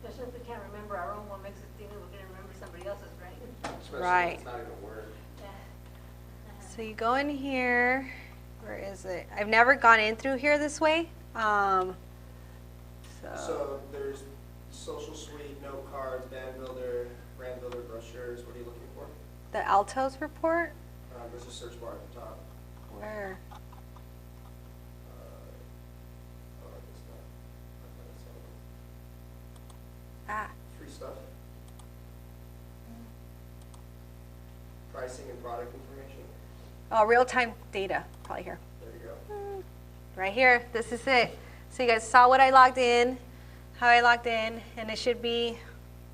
Especially if we can't remember our own, what makes us think we're gonna remember somebody else's, right? Especially Right. if it's not even a word. So you go in here, where is it? I've never gone in through here this way. So there's social suite, note cards, brand builder, brochures. What are you looking for? The Altos report? There's a search bar at the top. Where? Oh, it's not. Ah, Free stuff. Pricing and product information. oh, real-time data, probably here. There you go. Right here, this is it. So you guys saw what I logged in, how I logged in, and it should be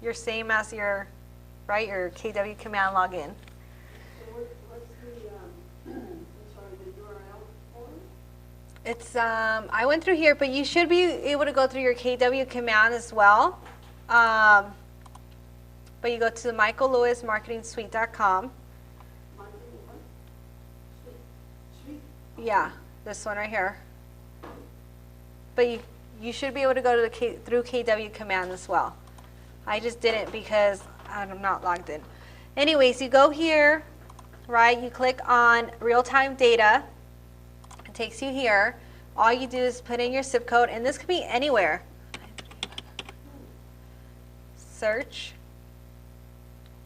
your same as your, right, your KW command login. So what's the, I'm sorry, the URL for it? It's, I went through here, but you should be able to go through your KW command as well. But you go to michaellewismarketingsuite.com. Marketing what? Suite? Yeah, this one right here. But you should be able to go to the through KW command as well. I just didn't because I'm not logged in. Anyways, you go here, right? You click on real-time data. It takes you here. All you do is put in your zip code, and this could be anywhere. Search,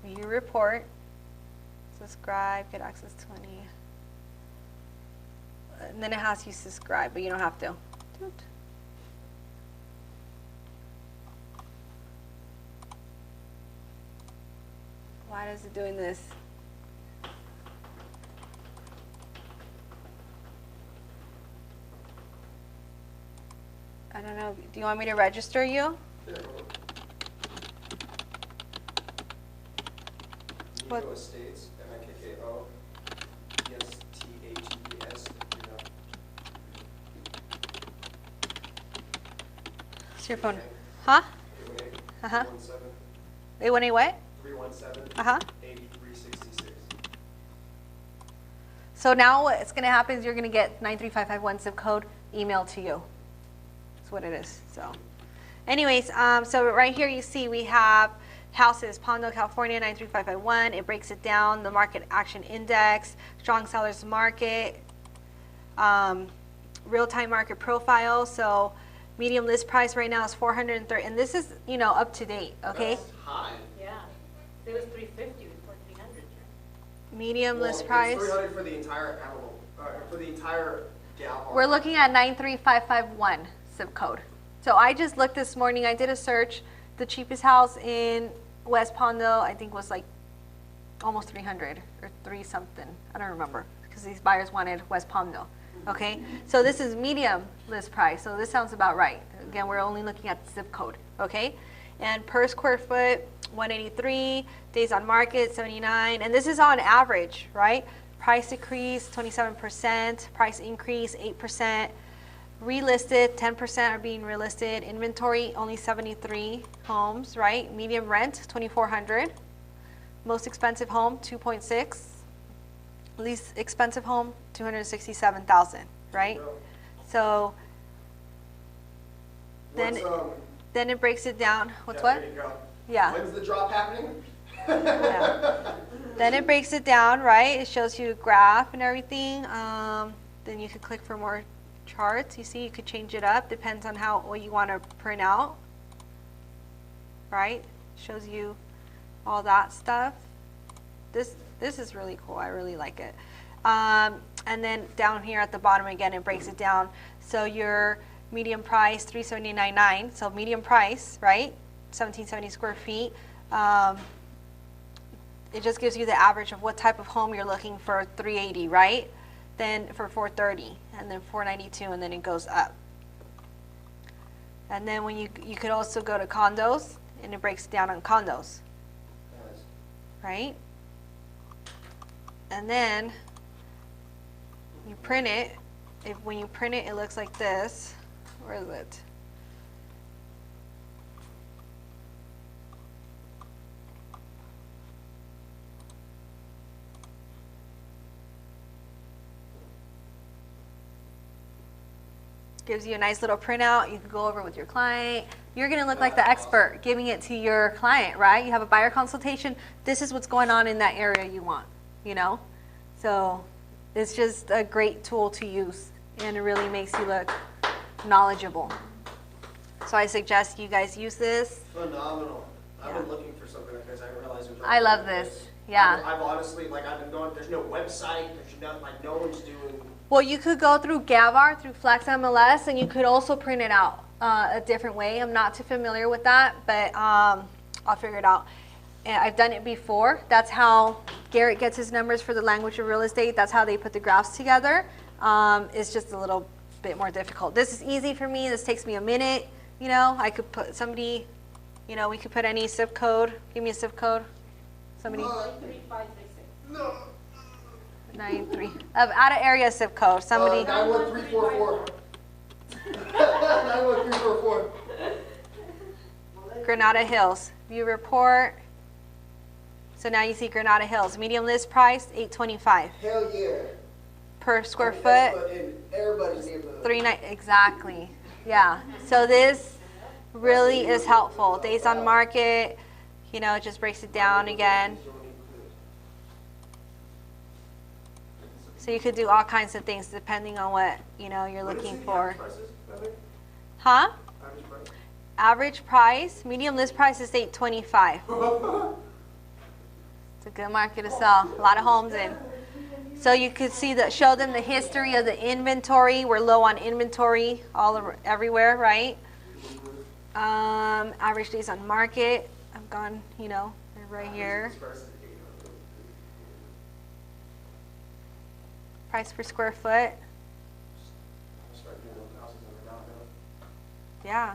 view report, subscribe, get access 20. And then it has you subscribe, but you don't have to. Why is it doing this? I don't know. Do you want me to register you? Yeah. What? Nico Estates, Nikko, ESTATES, It's your phone. Huh? 818, Uh-huh. 317, 818 what? 317, Uh-huh. 8366. So now what's going to happen is you're going to get 93551 zip code emailed to you. That's what it is. So anyways, so right here you see we have houses, Palmdale, California, 93551. It breaks it down, the market action index, strong sellers market, real-time market profile. So medium list price right now is 430, and this is, you know, up to date, okay? That's high. Yeah, it was 350 before 300. Medium list It's price. 300 for the entire animal, for the entire gal. We're looking at 93551 zip code. So I just looked this morning, I did a search. The cheapest house in West Palmdale, I think, was like almost 300 or 3 something. I don't remember, because these buyers wanted West Palmdale. Okay, so this is medium list price. So this sounds about right. Again, we're only looking at the zip code. Okay, and per square foot, 183. Days on market, 79. And this is on average, right? Price decrease, 27%. Price increase, 8%. Relisted, 10% are being relisted. Inventory, only 73 homes, right? Medium rent, 2,400. Most expensive home, 2.6. Least expensive home, 267,000, right? So then it breaks it down. What's what? There you go. Yeah. When's the drop happening? Yeah. Then it breaks it down, right? It shows you a graph and everything. Then you could click for more charts. You see, you could change it up. Depends on what you want to print out, right? Shows you all that stuff. This is really cool. I really like it. And then down here at the bottom again, it breaks it down. So your medium price, 379.9. So medium price, right? 1770 square feet. It just gives you the average of what type of home you're looking for. 380, right? Then for 430, and then 492, and then it goes up. And then when you could also go to condos, and it breaks down on condos, right? And then you print it. When you print it, it looks like this. Where is it? Gives you a nice little printout. You can go over with your client. You're going to look like the expert giving it to your client, right? You have a buyer consultation. This is what's going on in that area you want, you know? So it's just a great tool to use, and it really makes you look knowledgeable. So I suggest you guys use this. Phenomenal. I've been looking for something like this. I didn't realize it was. I love this. Yeah. I've honestly, I've been going, there's no website, no one's doing. Well, you could go through Gavar, through Flex MLS, and you could also print it out a different way. I'm not too familiar with that, but I'll figure it out. And I've done it before. That's how Garrett gets his numbers for the language of real estate. That's how they put the graphs together. It's just a little bit more difficult. This is easy for me. This takes me a minute. You know, I could put somebody, you know, we could put any zip code. Give me a zip code. Somebody. 3566. No. 93. Out of area zip code. Somebody. 91344. 91344. Granada Hills. View report. So now you see Granada Hills. Medium list price, $825. Hell yeah. Per square That's foot, what in everybody's neighborhood. exactly. Yeah. So this really is helpful. Days on market, you know, it just breaks it down again. So you could do all kinds of things depending on what, you know, you're looking for. Huh? Average price, medium list price is $825. It's a good market to sell. A lot of homes in. So you could see show them the history of the inventory. We're low on inventory everywhere, right? Average days on market. I've gone, you know, right here. Price per square foot. Yeah.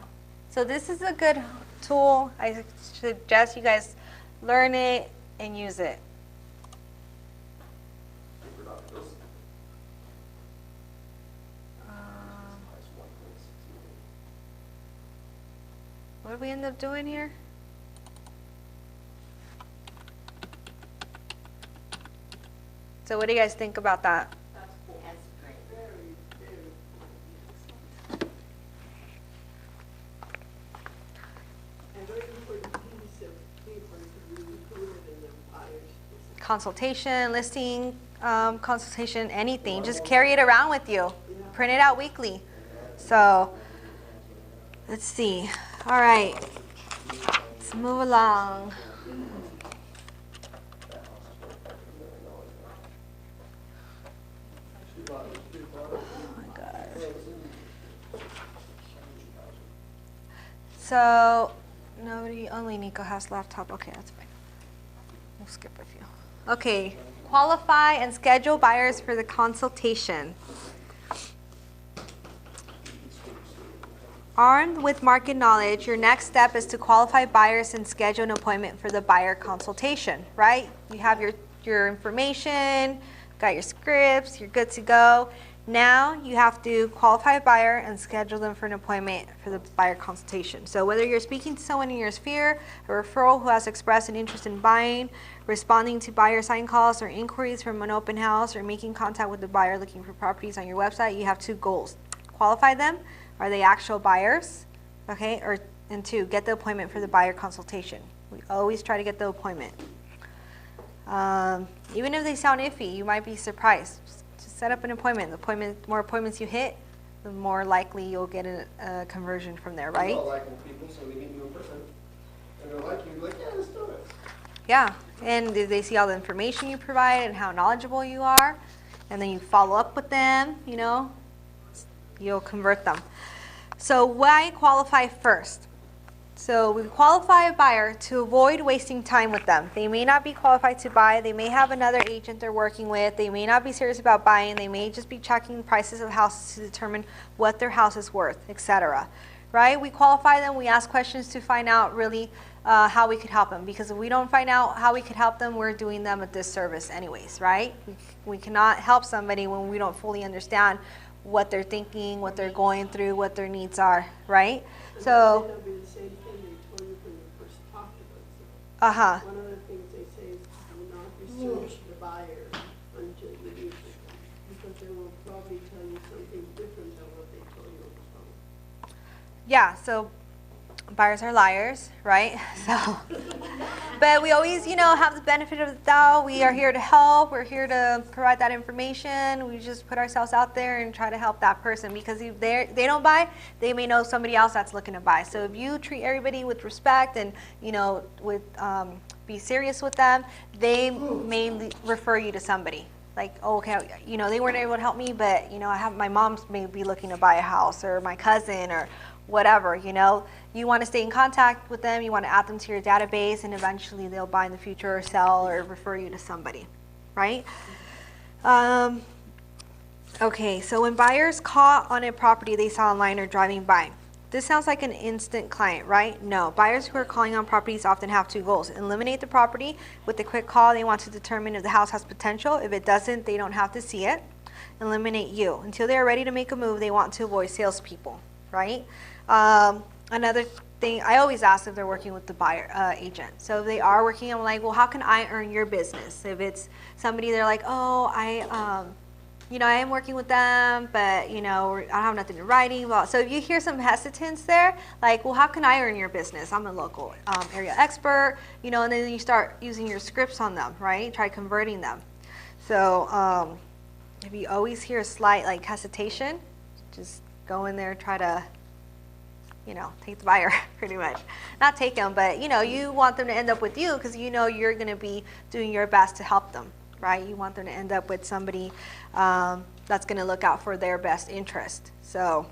So this is a good tool. I suggest you guys learn it and use it. What did we end up doing here? So what do you guys think about that? And very important piece of paper consultation, listing consultation, anything. Just carry it around with you. Print it out weekly. So let's see. All right, let's move along. So, nobody, only Nico has laptop. Okay, that's fine. We'll skip a few. Okay, qualify and schedule buyers for the consultation. Armed with market knowledge, your next step is to qualify buyers and schedule an appointment for the buyer consultation, right? You have your information, got your scripts, you're good to go. Now you have to qualify a buyer and schedule them for an appointment for the buyer consultation. So whether you're speaking to someone in your sphere, a referral who has expressed an interest in buying, responding to buyer sign calls or inquiries from an open house, or making contact with the buyer looking for properties on your website, you have two goals. Qualify them. Are they actual buyers? Okay, and two, get the appointment for the buyer consultation. We always try to get the appointment. Even if they sound iffy, you might be surprised. Just set up an appointment. The more appointments you hit, the more likely you'll get a conversion from there, right? We're all liking people, so we meet you in person. And they're like, you're like, yeah, let's do it. Yeah, and they see all the information you provide and how knowledgeable you are, and then you follow up with them, you know, you'll convert them. So why qualify first? So we qualify a buyer to avoid wasting time with them. They may not be qualified to buy. They may have another agent they're working with. They may not be serious about buying. They may just be checking prices of houses to determine what their house is worth, etc. Right? We qualify them. We ask questions to find out really how we could help them. Because if we don't find out how we could help them, we're doing them a disservice anyways, right? We cannot help somebody when we don't fully understand what they're thinking, what they're going through, what their needs are, right? So, It'll be the same thing they told you when you first talked about it. One of the things they say is do not research the buyer until you meet with them, because they will probably tell you something different than what they told you on the phone. yeah, so buyers are liars, right? So, but we always, you know, have the benefit of the doubt. We are here to help. We're here to provide that information. We just put ourselves out there and try to help that person, because if they don't buy, they may know somebody else that's looking to buy. So if you treat everybody with respect and, you know, with be serious with them, they may refer you to somebody. Like, oh, okay, you know, they weren't able to help me, but, you know, I have my mom's may be looking to buy a house, or my cousin, or whatever, you know. You want to stay in contact with them, you want to add them to your database, and eventually they'll buy in the future or sell or refer you to somebody, right? Okay, so when buyers call on a property they saw online or driving by, this sounds like an instant client, right? No, buyers who are calling on properties often have two goals. Eliminate the property. With a quick call, they want to determine if the house has potential. If it doesn't, they don't have to see it. Eliminate you. Until they are ready to make a move, they want to avoid salespeople, right? Another thing, I always ask if they're working with the buyer agent. So if they are working, I'm like, well, how can I earn your business? If it's somebody, they're like, oh, you know, I am working with them, but, you know, I don't have nothing in writing. Well, so if you hear some hesitance there, like, well, how can I earn your business? I'm a local area expert, you know, and then you start using your scripts on them, right? Try converting them. So if you always hear a slight, like, hesitation, just go in there, try to, you know, take the buyer, pretty much. Not take them, but, you know, you want them to end up with you, because you know you're going to be doing your best to help them, right? You want them to end up with somebody that's going to look out for their best interest. So,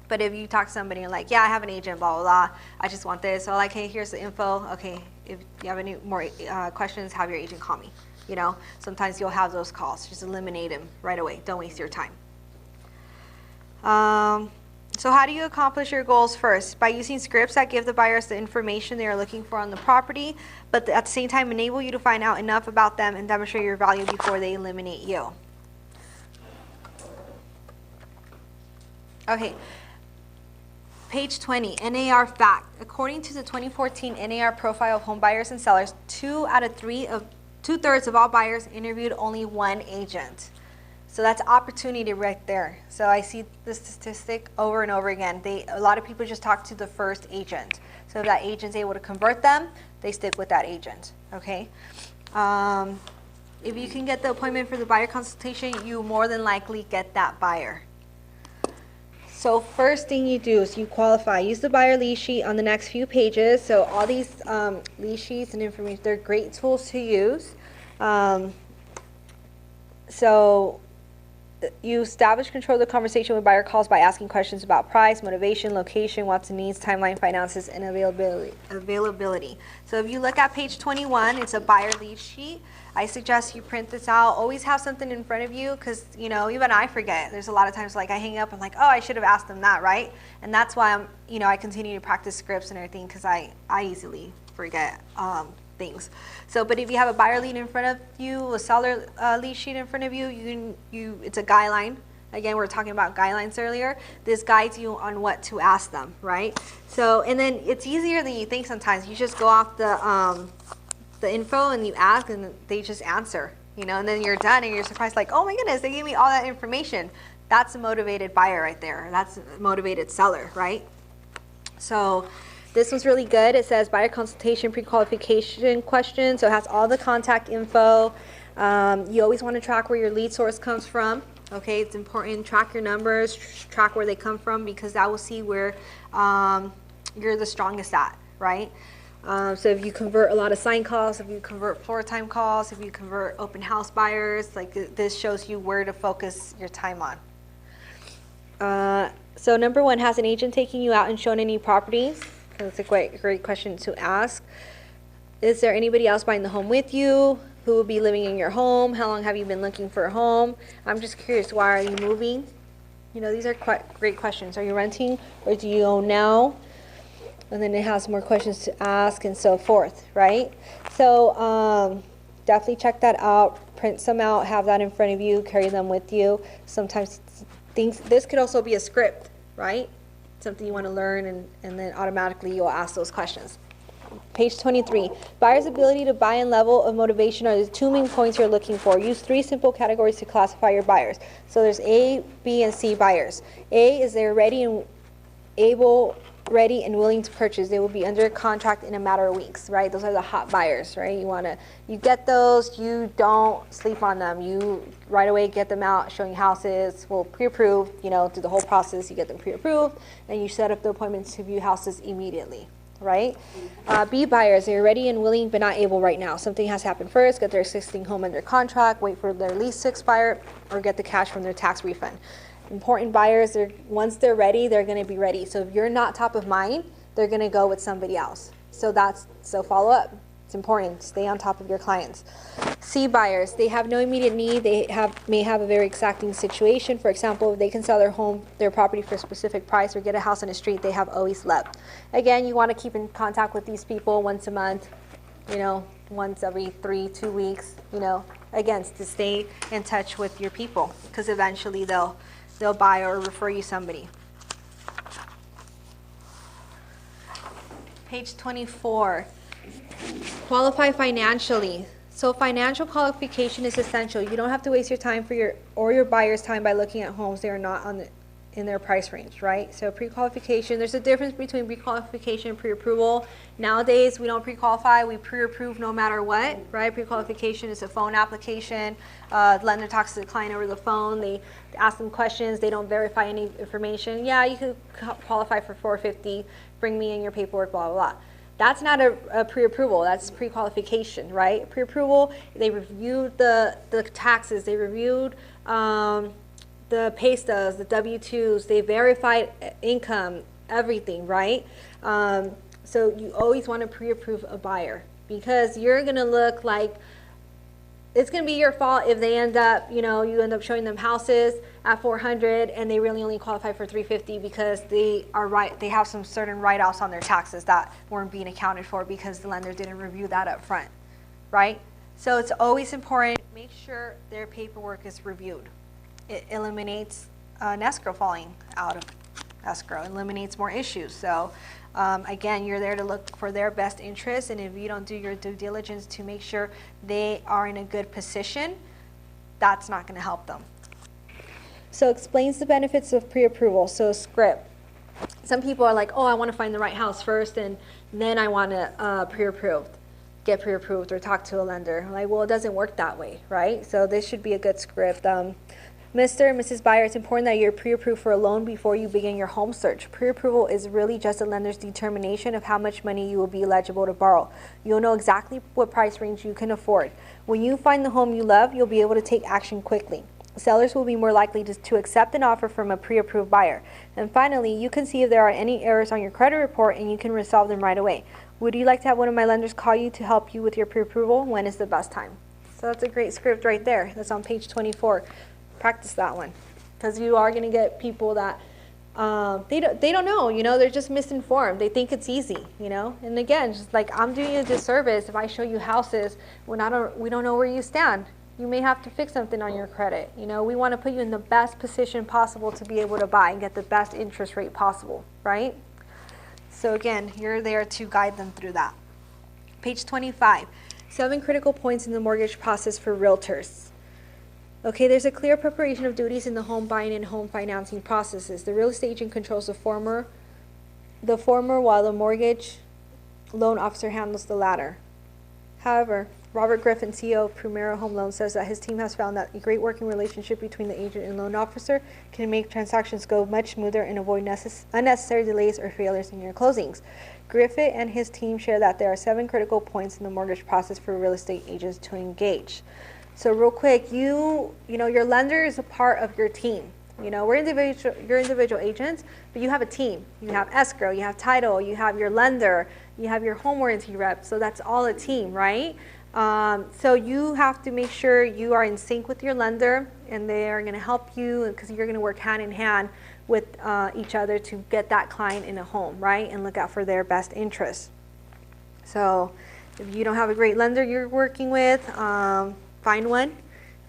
but if you talk to somebody and like, yeah, I have an agent, blah, blah, blah, I just want this. So like, hey, here's the info. Okay, if you have any more questions, have your agent call me. You know, sometimes you'll have those calls. Just eliminate them right away. Don't waste your time. So how do you accomplish your goals first? By using scripts that give the buyers the information they are looking for on the property, but at the same time enable you to find out enough about them and demonstrate your value before they eliminate you. Okay, page 20, NAR fact. According to the 2014 NAR profile of home buyers and sellers, 2/3 of all buyers interviewed only one agent. So that's opportunity right there. So I see this statistic over and over again. A lot of people just talk to the first agent. So if that agent's able to convert them, they stick with that agent, okay? If you can get the appointment for the buyer consultation, you more than likely get that buyer. So first thing you do is you qualify. Use the buyer lead sheet on the next few pages. So all these lead sheets and information, they're great tools to use. So you establish control of the conversation with buyer calls by asking questions about price, motivation, location, wants and needs, timeline, finances, and availability. So if you look at page 21, it's a buyer lead sheet. I suggest you print this out. Always have something in front of you because, you know, even I forget. There's a lot of times like I hang up, I'm like, oh, I should have asked them that, right? And that's why I continue to practice scripts and everything because I easily forget things. So, but if you have a buyer lead in front of you, a seller lead sheet in front of you, it's a guideline. Again, we were talking about guidelines earlier. This guides you on what to ask them, right? So, and then it's easier than you think sometimes. You just go off the info and you ask and they just answer, and then you're done and you're surprised like, oh my goodness, they gave me all that information. That's a motivated buyer right there. That's a motivated seller, right? So this one's really good. It says buyer consultation pre-qualification question. So it has all the contact info. You always want to track where your lead source comes from. Okay, it's important. Track your numbers, track where they come from because that will see where you're the strongest at, right? So if you convert a lot of sign calls, if you convert floor time calls, if you convert open house buyers, like this shows you where to focus your time on. So number one, has an agent taking you out and shown any properties? That's a great question to ask. Is there anybody else buying the home with you? Who will be living in your home? How long have you been looking for a home? I'm just curious, why are you moving? These are quite great questions. Are you renting or do you own now? And then it has more questions to ask and so forth, right? So definitely check that out. Print some out, have that in front of you, carry them with you. Sometimes this could also be a script, right? Something you want to learn and then automatically you'll ask those questions. Page 23, buyer's ability to buy and level of motivation are the two main points you're looking for. Use 3 simple categories to classify your buyers. So there's A, B, and C buyers. A is they're ready and willing to purchase. They will be under contract in a matter of weeks, right? Those are the hot buyers, right? You get those, you don't sleep on them. You right away get them out, showing houses, pre-approved, through the whole process, you get them pre-approved, and you set up the appointments to view houses immediately, right? B buyers, they're ready and willing but not able right now. Something has happened first, get their existing home under contract, wait for their lease to expire, or get the cash from their tax refund. Important buyers, once they're ready, they're going to be ready. So if you're not top of mind, they're going to go with somebody else. So follow up. It's important. Stay on top of your clients. C buyers, they have no immediate need. They may have a very exacting situation. For example, if they can sell their property for a specific price or get a house on the street, they have always left. Again, you want to keep in contact with these people once a month, once every 2 weeks, again, to stay in touch with your people because eventually they'll buy or refer you somebody. Page 24, qualify financially. So financial qualification is essential. You don't have to waste your time your buyer's time by looking at homes that are not in their price range, right? So pre-qualification, there's a difference between pre-qualification and pre-approval. Nowadays, we don't pre-qualify, we pre-approve no matter what, right? Pre-qualification is a phone application. Lender talks to the client over the phone. They ask them questions. They don't verify any information. Yeah, you could qualify for $450. Bring me in your paperwork, blah, blah, blah. That's not a pre-approval. That's pre-qualification, right? Pre-approval, they reviewed the taxes. They reviewed the pay stubs, the W-2s. They verified income, everything, right? So you always want to pre-approve a buyer because you're going to look like it's going to be your fault if they end up, you end up showing them houses at $400 and they really only qualify for $350 because they have some certain write-offs on their taxes that weren't being accounted for because the lender didn't review that up front, right? So it's always important, make sure their paperwork is reviewed. It eliminates an escrow falling out of escrow, eliminates more issues. So again, you're there to look for their best interest, and if you don't do your due diligence to make sure they are in a good position, that's not going to help them. So explains the benefits of pre-approval. So script. Some people are like, oh, I want to find the right house first and then I want to pre-approved. get pre-approved or talk to a lender. I'm like, well, it doesn't work that way, right? So this should be a good script. Mr. and Mrs. Buyer, it's important that you're pre-approved for a loan before you begin your home search. Pre-approval is really just a lender's determination of how much money you will be eligible to borrow. You'll know exactly what price range you can afford. When you find the home you love, you'll be able to take action quickly. Sellers will be more likely to accept an offer from a pre-approved buyer. And finally, you can see if there are any errors on your credit report and you can resolve them right away. Would you like to have one of my lenders call you to help you with your pre-approval? When is the best time? So that's a great script right there. That's on page 24. Practice that one, because you are going to get people that they don't know, you know, they're just misinformed. They think it's easy, you know. And again, just like I'm doing you a disservice if I show you houses when we don't know where you stand. You may have to fix something on your credit. You know, we want to put you in the best position possible to be able to buy and get the best interest rate possible, right? So again, you're there to guide them through that. Page 25, 7 critical points in the mortgage process for realtors. Okay, there's a clear preparation of duties in the home buying and home financing processes. The real estate agent controls the former while the mortgage loan officer handles the latter. However, Robert Griffin, CEO of Primero Home Loans, says that his team has found that a great working relationship between the agent and loan officer can make transactions go much smoother and avoid unnecessary delays or failures in your closings. Griffin and his team share that there are 7 critical points in the mortgage process for real estate agents to engage. So real quick, you know, your lender is a part of your team. You know, you're individual agents, but you have a team. You have escrow, you have title, you have your lender, you have your home warranty rep. So that's all a team, right? So you have to make sure you are in sync with your lender, and they are going to help you because you're going to work hand in hand with each other to get that client in a home, right? And look out for their best interests. So if you don't have a great lender you're working with, find one.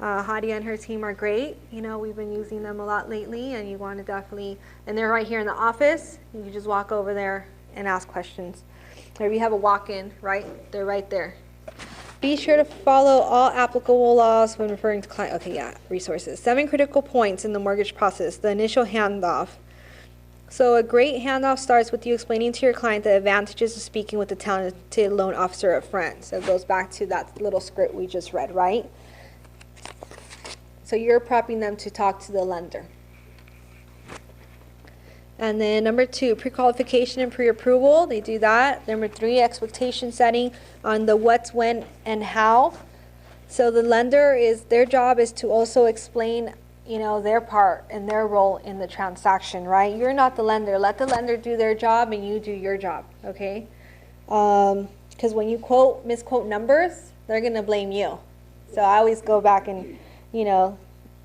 Hadia and her team are great. You know, we've been using them a lot lately, and you want to definitely, and they're right here in the office. You can just walk over there and ask questions. Or if you have a walk-in, right? They're right there. Be sure to follow all applicable laws when referring to client. Okay, yeah, resources. 7 critical points in the mortgage process. The initial handoff. So a great handoff starts with you explaining to your client the advantages of speaking with the talented loan officer up front. So it goes back to that little script we just read, right? So you're prepping them to talk to the lender. And then number 2, pre-qualification and pre-approval. They do that. Number 3, expectation setting on the what's, when, and how. So the lender their job is to also explain, you know, their part and their role in the transaction, right? You're not the lender. Let the lender do their job and you do your job, okay? Because when you misquote numbers, they're going to blame you. So I always go back and, you know,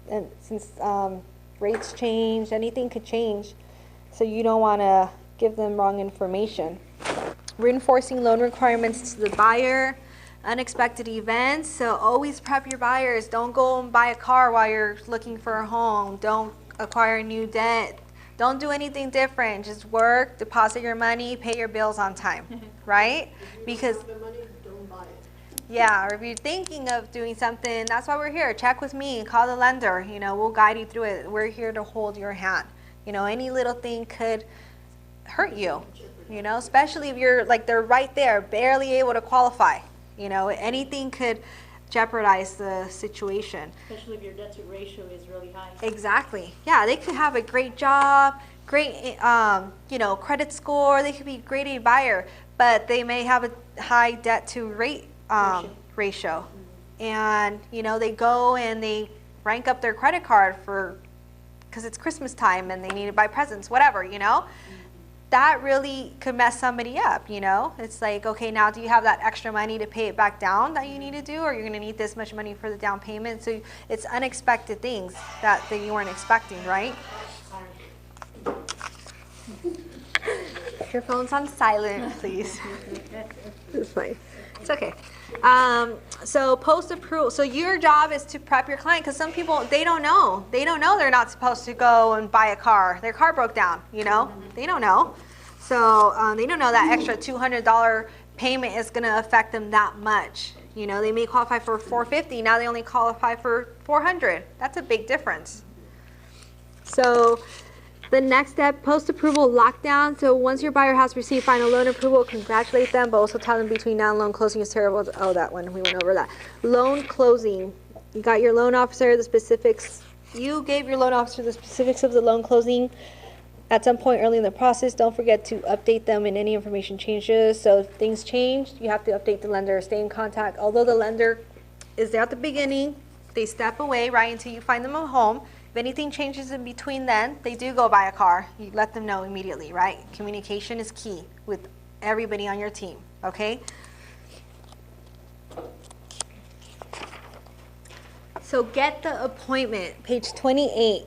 and since rates change, anything could change. So you don't want to give them wrong information. Reinforcing loan requirements to the buyer. Unexpected events. So always prep your buyers. Don't go and buy a car while you're looking for a home. Don't acquire new debt. Don't do anything different. Just work, deposit your money, pay your bills on time, right? Because the money, don't buy it. yeah, or if you're thinking of doing something, that's why we're here. Check with me, call the lender. You know, we'll guide you through it. We're here to hold your hand. You know, any little thing could hurt you, you know, especially if you're like they're right there, barely able to qualify. You know, anything could jeopardize the situation. Especially if your debt to ratio is really high. Exactly. Yeah, they could have a great job, great, you know, credit score. They could be a great A buyer, but they may have a high debt to rate ratio. Mm-hmm. And, you know, they go and they rank up their credit card because it's Christmas time and they need to buy presents, whatever, you know. That really could mess somebody up, you know. It's like, okay, now do you have that extra money to pay it back down that you need to do, or you're going to need this much money for the down payment? So it's unexpected things that you weren't expecting, right? Your phone's on silent, please. It's fine. It's okay. So post-approval. So your job is to prep your client, because some people, they don't know. They don't know they're not supposed to go and buy a car. Their car broke down, you know. They don't know. So they don't know that extra $200 payment is going to affect them that much. You know, they may qualify for $450. Now they only qualify for $400. That's a big difference. So The next step, post-approval lockdown. So once your buyer has received final loan approval, congratulate them, but also tell them between now and loan closing is terrible. Oh, that one, we went over that. Loan closing. You got your loan officer, the specifics. You gave your loan officer the specifics of the loan closing at some point early in the process. Don't forget to update them when any information changes. So if things change, you have to update the lender, stay in contact. Although the lender is there at the beginning, they step away, right, until you find them a home. If anything changes in between then, they do go buy a car. You let them know immediately, right? Communication is key with everybody on your team, okay? So get the appointment, page 28.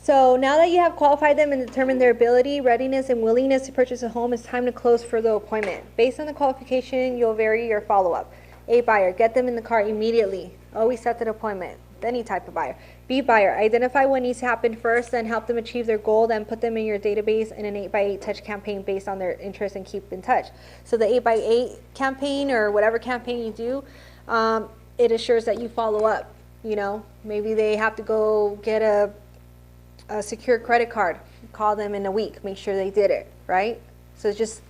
So now that you have qualified them and determined their ability, readiness, and willingness to purchase a home, it's time to close for the appointment. Based on the qualification, you'll vary your follow-up. A buyer, get them in the car immediately. Always set an appointment. Any type of buyer. B buyer, identify what needs to happen first, then help them achieve their goal, then put them in your database in an 8x8 touch campaign based on their interest and keep in touch. So the 8x8 campaign or whatever campaign you do, it assures that you follow up. You know, maybe they have to go get a secure credit card. Call them in a week. Make sure they did it, right? So just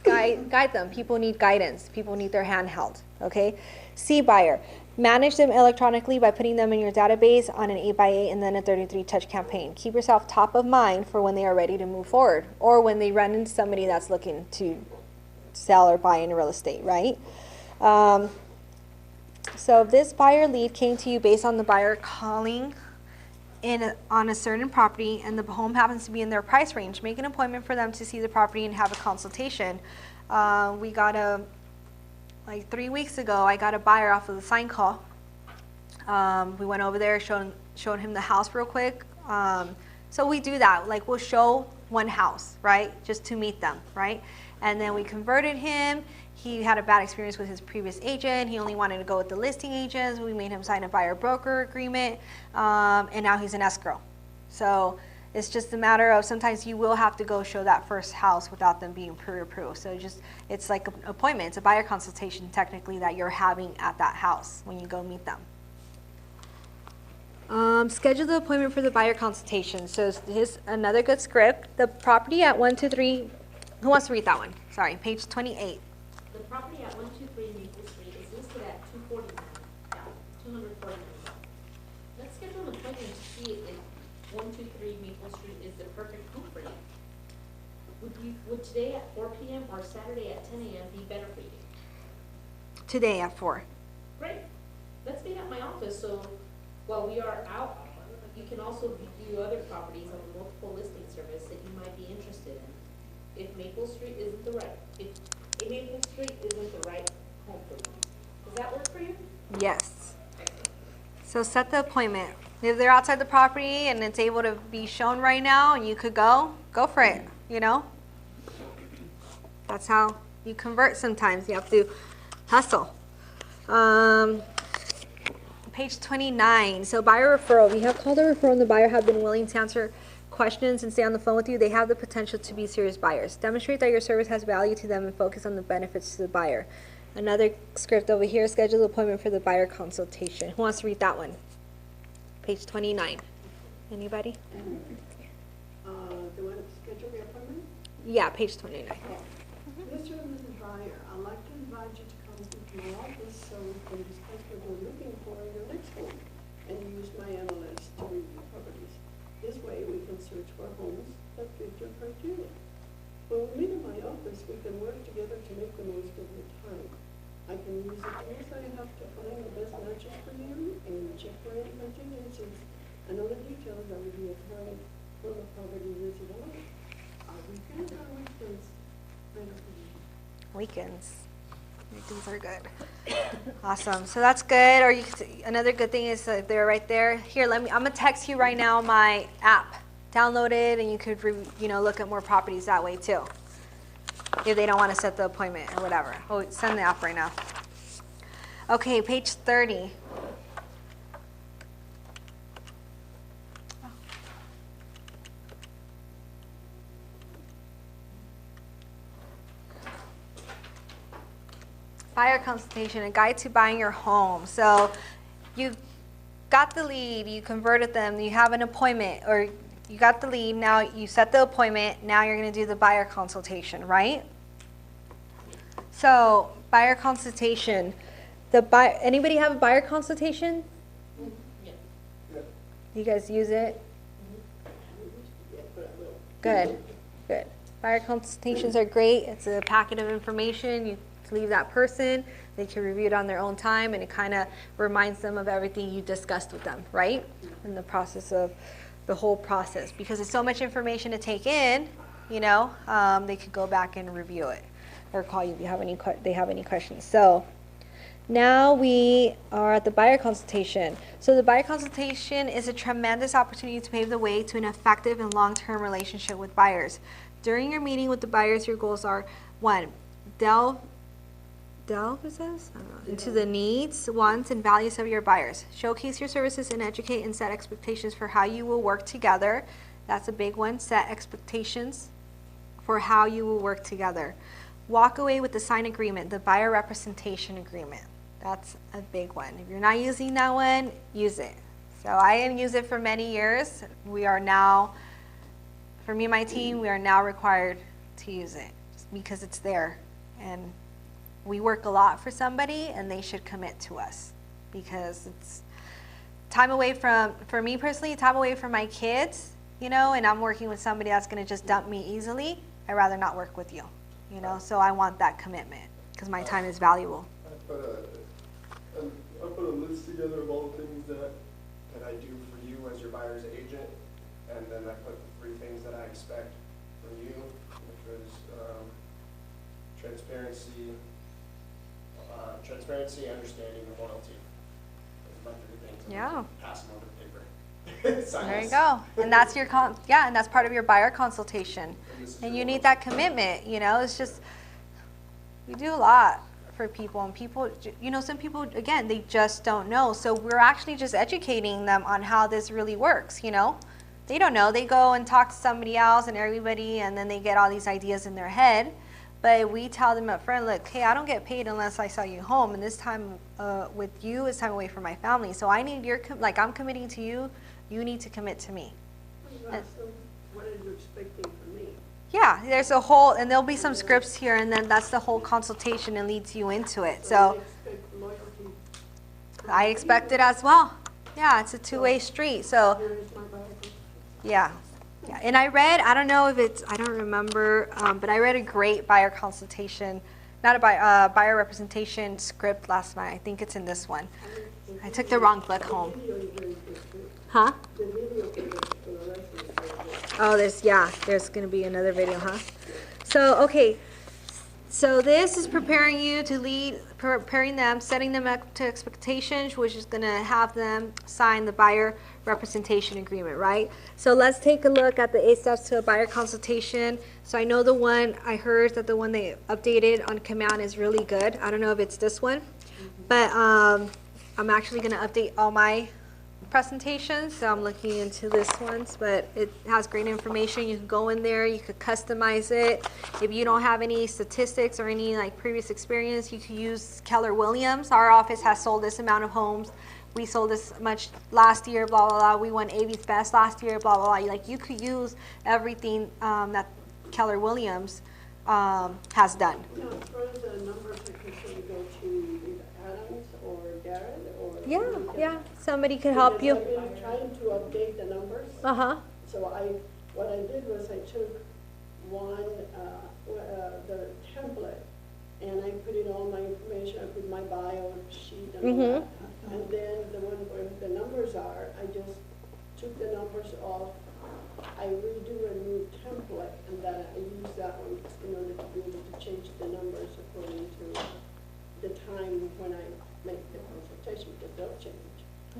guide them. People need guidance. People need their hand held, okay? C buyer, manage them electronically by putting them in your database on an 8x8 and then a 33 touch campaign. Keep yourself top of mind for when they are ready to move forward or when they run into somebody that's looking to sell or buy in real estate, right? So if this buyer lead came to you based on the buyer calling on a certain property and the home happens to be in their price range, make an appointment for them to see the property and have a consultation. We got like 3 weeks ago, I got a buyer off of the sign call. We went over there, showed him the house real quick. So we do that, like we'll show one house, right? Just to meet them, right? And then we converted him. He had a bad experience with his previous agent. He only wanted to go with the listing agents. We made him sign a buyer broker agreement, and now he's in escrow. So it's just a matter of sometimes you will have to go show that first house without them being pre-approved. So it's like an appointment. It's a buyer consultation technically that you're having at that house when you go meet them. Schedule the appointment for the buyer consultation. So here's another good script. The property at 123, who wants to read that one? Sorry, page 28. The property at 123 Maple Street is listed at $249,000. Let's schedule an appointment to see if 123 Maple Street is the perfect home for you. Would today at 4 p.m. or Saturday at 10 a.m. be better for you? Today at 4. Great. Let's meet at my office. So while we are out, you can also view other properties on the multiple listing service that you might be interested in. If Maple Street isn't the right home for you. Does that work for you? Yes. So set the appointment. If they're outside the property and it's able to be shown right now and you could go for it, you know? That's how you convert sometimes. You have to hustle. Page 29. So buyer referral. If you have called a referral and the buyer have been willing to answer questions and stay on the phone with you, they have the potential to be serious buyers. Demonstrate that your service has value to them and focus on the benefits to the buyer. Another script over here, schedule an appointment for the buyer consultation. Who wants to read that one? Page 29. Anybody? Do you want to schedule the appointment? Yeah, page 29. Mr. and Mrs. Breyer, I'd like to invite you to come to my office so we can discuss what you're looking for in your next home and use my MLS to review properties. This way we can search for homes that fit your criteria. When we meet in my office, we can work together to make the most of your time. I can use the tools I have to find the best matches for you and check for any contingencies and other details that will be apparent when the property is available. Weekends or weekends better for you? Weekends. Weekends are good. Awesome. So that's good. Or you could, another good thing is that they're right there. Here, I'm gonna text you right now my app. Download it, and you could look at more properties that way too. If they don't want to set the appointment or whatever. Oh, send the app right now. Okay, page 30. Buyer consultation, a guide to buying your home. So you got the lead, you converted them, you have an appointment, or you got the lead, now you set the appointment, now you're gonna do the buyer consultation, right? So, buyer consultation, anybody have a buyer consultation? You guys use it? Good, good. Buyer consultations are great. It's a packet of information. You leave that person, they can review it on their own time, and it kind of reminds them of everything you discussed with them, right? In the process of the whole process. Because it's so much information to take in, you know, they could go back and review it or call you if you have they have any questions. So now we are at the buyer consultation. So the buyer consultation is a tremendous opportunity to pave the way to an effective and long-term relationship with buyers. During your meeting with the buyers, your goals are: 1, delve into the needs, wants, and values of your buyers. Showcase your services and educate and set expectations for how you will work together. That's a big one. Set expectations for how you will work together. Walk away with the signed agreement, the buyer representation agreement. That's a big one. If you're not using that one, use it. So I didn't use it for many years. We are now, for me and my team, we are now required to use it just because it's there. And we work a lot for somebody and they should commit to us because it's time away from, for me personally, time away from my kids, you know, and I'm working with somebody that's going to just dump me easily. I'd rather not work with you, you know, so I want that commitment because my time is valuable. I put a list together of all the things that I do for you as your buyer's agent, and then I put the 3 things that I expect from you, which was transparency, understanding, and loyalty. Those are my 3 things. Yeah. Pass them over the paper. There you go. And that's your, and that's part of your buyer consultation. And you need that commitment, you know, it's just, we do a lot for people, and people, you know, some people, again, they just don't know. So we're actually just educating them on how this really works, you know. They don't know. They go and talk to somebody else and everybody, and then they get all these ideas in their head. But we tell them up front, look, hey, I don't get paid unless I sell you home, and this time with you is time away from my family. So I need your, like, I'm committing to you. You need to commit to me. So what are you expecting from me? Yeah, there's a whole, and there'll be some scripts here, and then that's the whole consultation and leads you into it. So I expect loyalty. I expect it as well. Yeah, it's a two-way street. So Here is my Bible. yeah. Yeah, and I read, I don't know if it's, I don't remember, but I read a great buyer consultation, not a buyer representation script last night. I think it's in this one. I took the wrong book home. Video is very good too. Huh? The video for the lesson is very good. Oh, there's going to be another video, huh? So, okay. So this is preparing you to lead, preparing them, setting them up to expectations, which is going to have them sign the buyer representation agreement, right? So let's take a look at the 8 steps to a buyer consultation. So I know the one, I heard that the one they updated on Command is really good. I don't know if it's this one, but I'm actually going to update all my presentations, so I'm looking into this one's, but it has great information. You can go in there, you could customize it. If you don't have any statistics or any like previous experience, you could use Keller Williams. Our office has sold this amount of homes. We sold this much last year, blah, blah, blah. We won AV's Best last year, blah, blah, blah. Like, you could use everything that Keller Williams has done. Now, for the numbers, I can say go to either Adams or Garrett or. Yeah, somebody could help you. I've been trying to update the numbers. Uh-huh. So what I did was I took the template, and I put in all my information. I put my bio sheet and all that. And then the one where the numbers are, I just took the numbers off. I redo a new template, and then I use that one in order to be able to change the numbers according to the time when I make the consultation, because they'll change.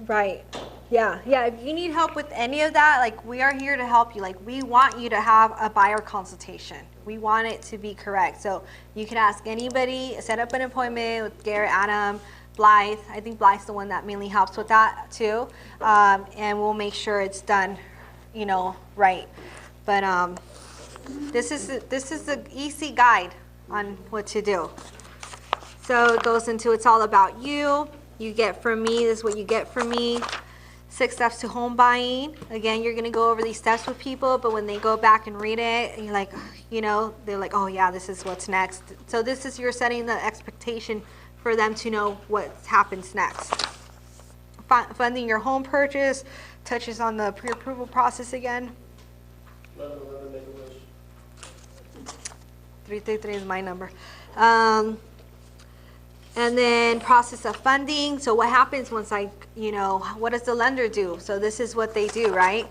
Right. Yeah. If you need help with any of that, like, we are here to help you. Like, we want you to have a buyer consultation. We want it to be correct. So you can ask anybody, set up an appointment with Garrett, Adam, Blythe. I think Blythe's the one that mainly helps with that too. And we'll make sure it's done, you know, right. But this is the easy guide on what to do. So it goes into, it's all about you. You get from me, this is what you get from me. 6 steps to home buying. Again, you're gonna go over these steps with people, but when they go back and read it, you're like, you know, they're like, oh yeah, this is what's next. So this is, you're setting the expectation for them to know what happens next. Funding your home purchase touches on the pre-approval process again. 1111, make a wish. 333 is my number. And then process of funding. So what happens once you know, what does the lender do? So this is what they do, right?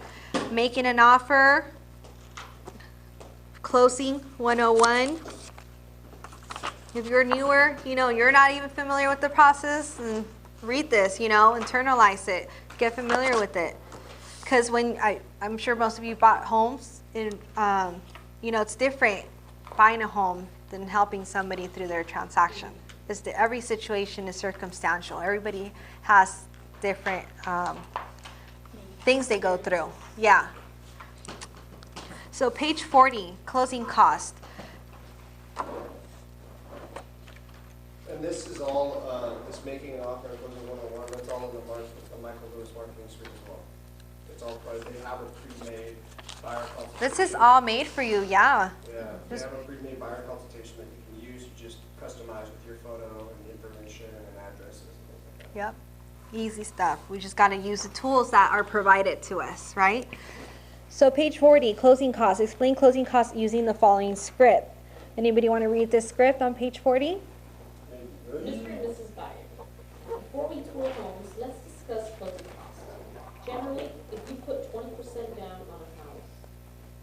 Making an offer, closing 101. If you're newer, you know, you're not even familiar with the process, and read this, you know, internalize it, get familiar with it. Because when I'm sure most of you bought homes, and you know, it's different buying a home than helping somebody through their transaction. Every situation is circumstantial. Everybody has different things they go through. Yeah. So page 40, closing cost. And this is all, this making an offer and closing 101, that's all in the Michael Lewis marketing suite as well. It's all part, they have a pre-made buyer consultation. This is all made for you, yeah. Yeah, they have a pre-made buyer consultation that you can use, you just customize with your photo and the information and addresses and things like that. Yep. Easy stuff. We just got to use the tools that are provided to us, right? So page 40, closing costs. Explain closing costs using the following script. Anybody want to read this script on page 40? Mr. and Mrs. Buyer, before we tour homes, let's discuss closing costs. Generally, if you put 20% down on a house,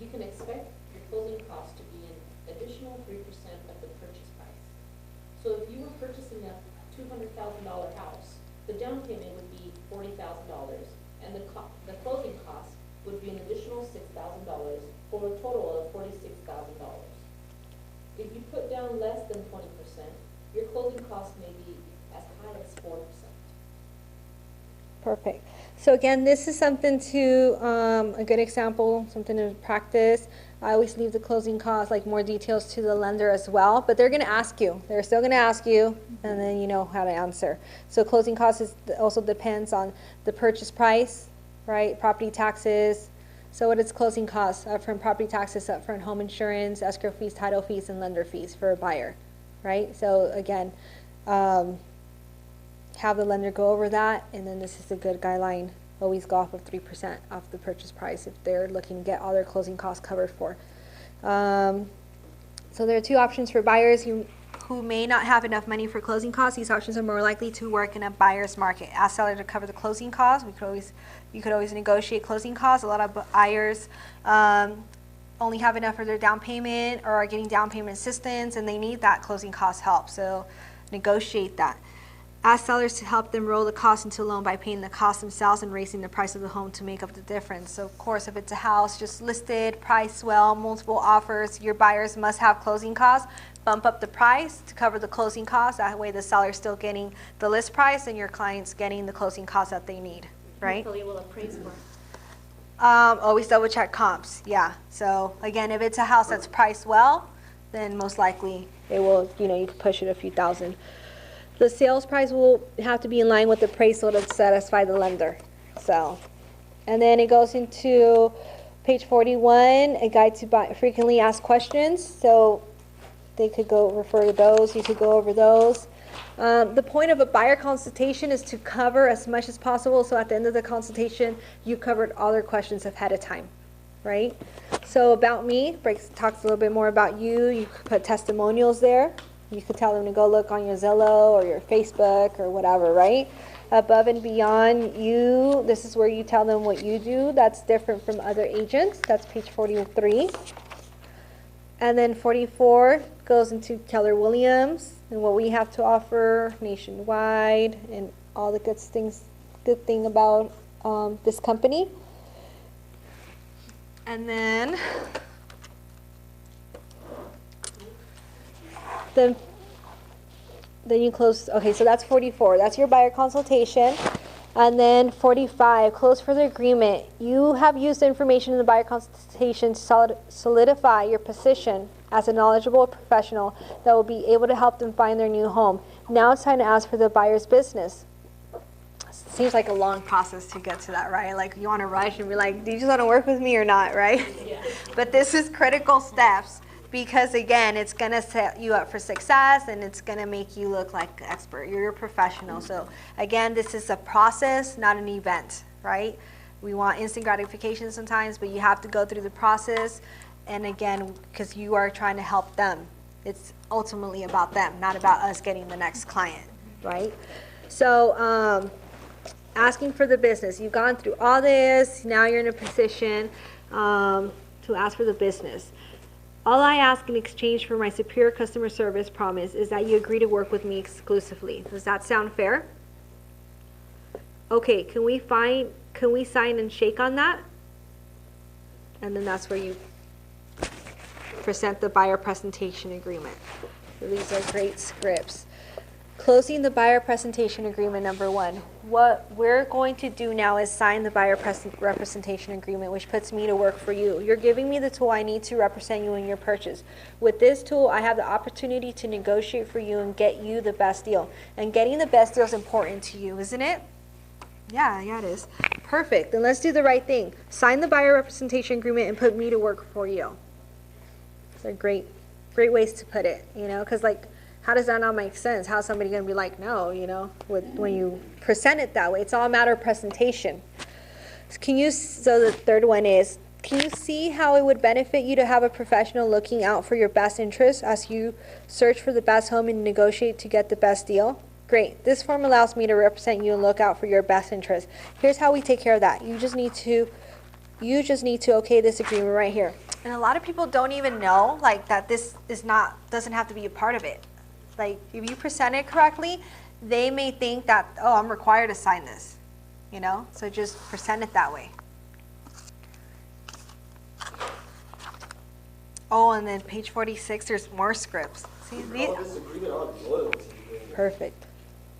you can expect your closing costs to be an additional 3% of the purchase price. So if you were purchasing a $200,000 house, the down payment would be $40,000, and the closing cost would be an additional $6,000 for a total of $46,000. If you put down less than 20%, your closing costs may be as high as 4%. Perfect. So again, this is something to, a good example, something to practice. I always leave the closing costs, like more details to the lender as well, but they're going to ask you. They're still going to ask you, and then you know how to answer. So closing costs also depends on the purchase price, right? Property taxes. So what is closing costs? Upfront property taxes, upfront home insurance, escrow fees, title fees, and lender fees for a buyer, right? So again, have the lender go over that, and then this is a good guideline. Always go off of 3% off the purchase price if they're looking to get all their closing costs covered for. So there are two options for buyers who may not have enough money for closing costs. These options are more likely to work in a buyer's market. Ask seller to cover the closing costs. You could always negotiate closing costs. A lot of buyers only have enough for their down payment or are getting down payment assistance, and they need that closing cost help. So negotiate that. Ask sellers to help them roll the cost into a loan by paying the cost themselves and raising the price of the home to make up the difference. So of course, if it's a house just listed, priced well, multiple offers, your buyers must have closing costs. Bump up the price to cover the closing costs. That way the seller's still getting the list price and your client's getting the closing costs that they need, right? Hopefully will appraise more. Always double check comps, yeah. So again, if it's a house that's priced well, then most likely it will, you can push it a few thousand. The sales price will have to be in line with the appraisal to satisfy the lender. So, and then it goes into page 41, a guide to frequently asked questions. So they could go refer to those. You could go over those. The point of a buyer consultation is to cover as much as possible. So at the end of the consultation, you covered all their questions ahead of time, right? So about me, talks a little bit more about you. You could put testimonials there. You could tell them to go look on your Zillow or your Facebook or whatever, right? Above and beyond you, this is where you tell them what you do. That's different from other agents. That's page 43. And then 44 goes into Keller Williams and what we have to offer nationwide and all the good thing about this company. And then you close. Okay, so that's 44. That's your buyer consultation. And then 45, close for the agreement. You have used the information in the buyer consultation to solidify your position as a knowledgeable professional that will be able to help them find their new home. Now it's time to ask for the buyer's business. seems like a long process to get to that, right? Like you want to rush and be like, do you just want to work with me or not, right? Yeah. But this is critical steps because again, it's going to set you up for success and it's going to make you look like an expert. You're a professional. So again, this is a process, not an event, right? We want instant gratification sometimes, but you have to go through the process. And again, because you are trying to help them. It's ultimately about them, not about us getting the next client, right? So asking for the business. You've gone through all this. Now you're in a position to ask for the business. All I ask in exchange for my superior customer service promise is that you agree to work with me exclusively. Does that sound fair? Okay, can we sign and shake on that? And then that's where you present the buyer presentation agreement. So these are great scripts. Closing the buyer presentation agreement, number 1. What we're going to do now is sign the buyer representation agreement, which puts me to work for you. You're giving me the tool I need to represent you in your purchase. With this tool, I have the opportunity to negotiate for you and get you the best deal. And getting the best deal is important to you, isn't it? Yeah, it is. Perfect. Then let's do the right thing. Sign the buyer representation agreement and put me to work for you. They're great ways to put it, because like, how does that not make sense? How's somebody going to be like, no, when you present it that way? It's all a matter of presentation. So the third one is, can you see how it would benefit you to have a professional looking out for your best interests as you search for the best home and negotiate to get the best deal? Great. This form allows me to represent you and look out for your best interests. Here's how we take care of that. You just need to okay this agreement right here. And a lot of people don't even know like that this doesn't have to be a part of it. Like if you present it correctly, they may think that, oh, I'm required to sign this, so just present it that way. Oh, and then page 46, there's more scripts. See, This agreement on loyalty. Perfect.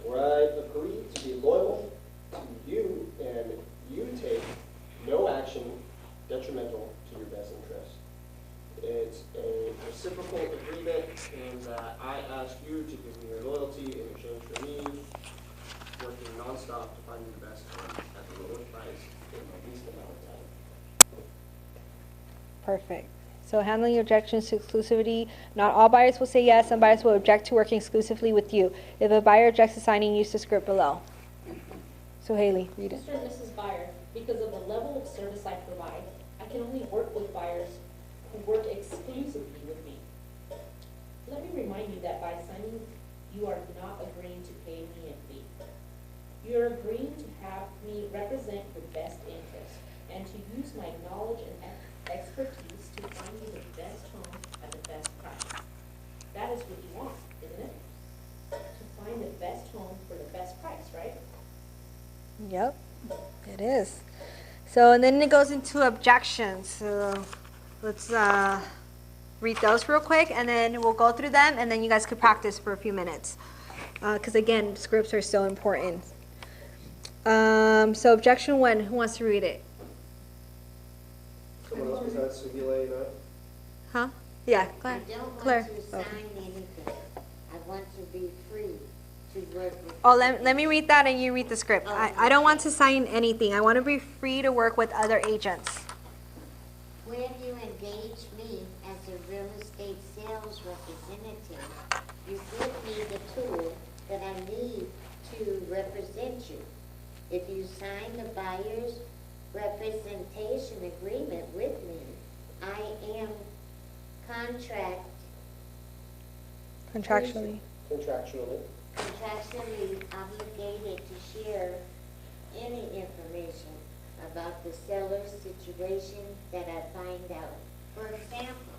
Where I agree to be loyal to you and you take no action detrimental to your best interest. It's a reciprocal agreement in that I ask you to give me your loyalty in exchange for me working nonstop to find you the best home at the lowest price in the least amount of time. Perfect. So handling objections to exclusivity. Not all buyers will say yes. Some buyers will object to working exclusively with you. If a buyer objects to signing, use the script below. So Haley, read it. Mr. and Mrs. Buyer, because of the level of service I provide, I can only work with buyers who work exclusively with me. Let me remind you that by signing, you are not agreeing to pay me a fee. You are agreeing to have me represent your best interests and to use my knowledge and expertise to find you the best home at the best price. That is what you want, isn't it? To find the best home for the best price, right? Yep, it is. So, and then it goes into objections. So let's read those real quick, and then we'll go through them, and then you guys could practice for a few minutes. Because again, scripts are so important. So objection 1, who wants to read it? Someone else besides Ileana? Huh? Yeah, Claire. I don't Claire. want to sign anything. I want to be free to work with. Oh, let me read that and you read the script. I don't want to sign anything. I want to be free to work with other agents. When you engage me as a real estate sales representative, you give me the tool that I need to represent you. If you sign the buyer's representation agreement with me, I am Contractually. contractually obligated to share any information about the seller's situation that I find out. For example,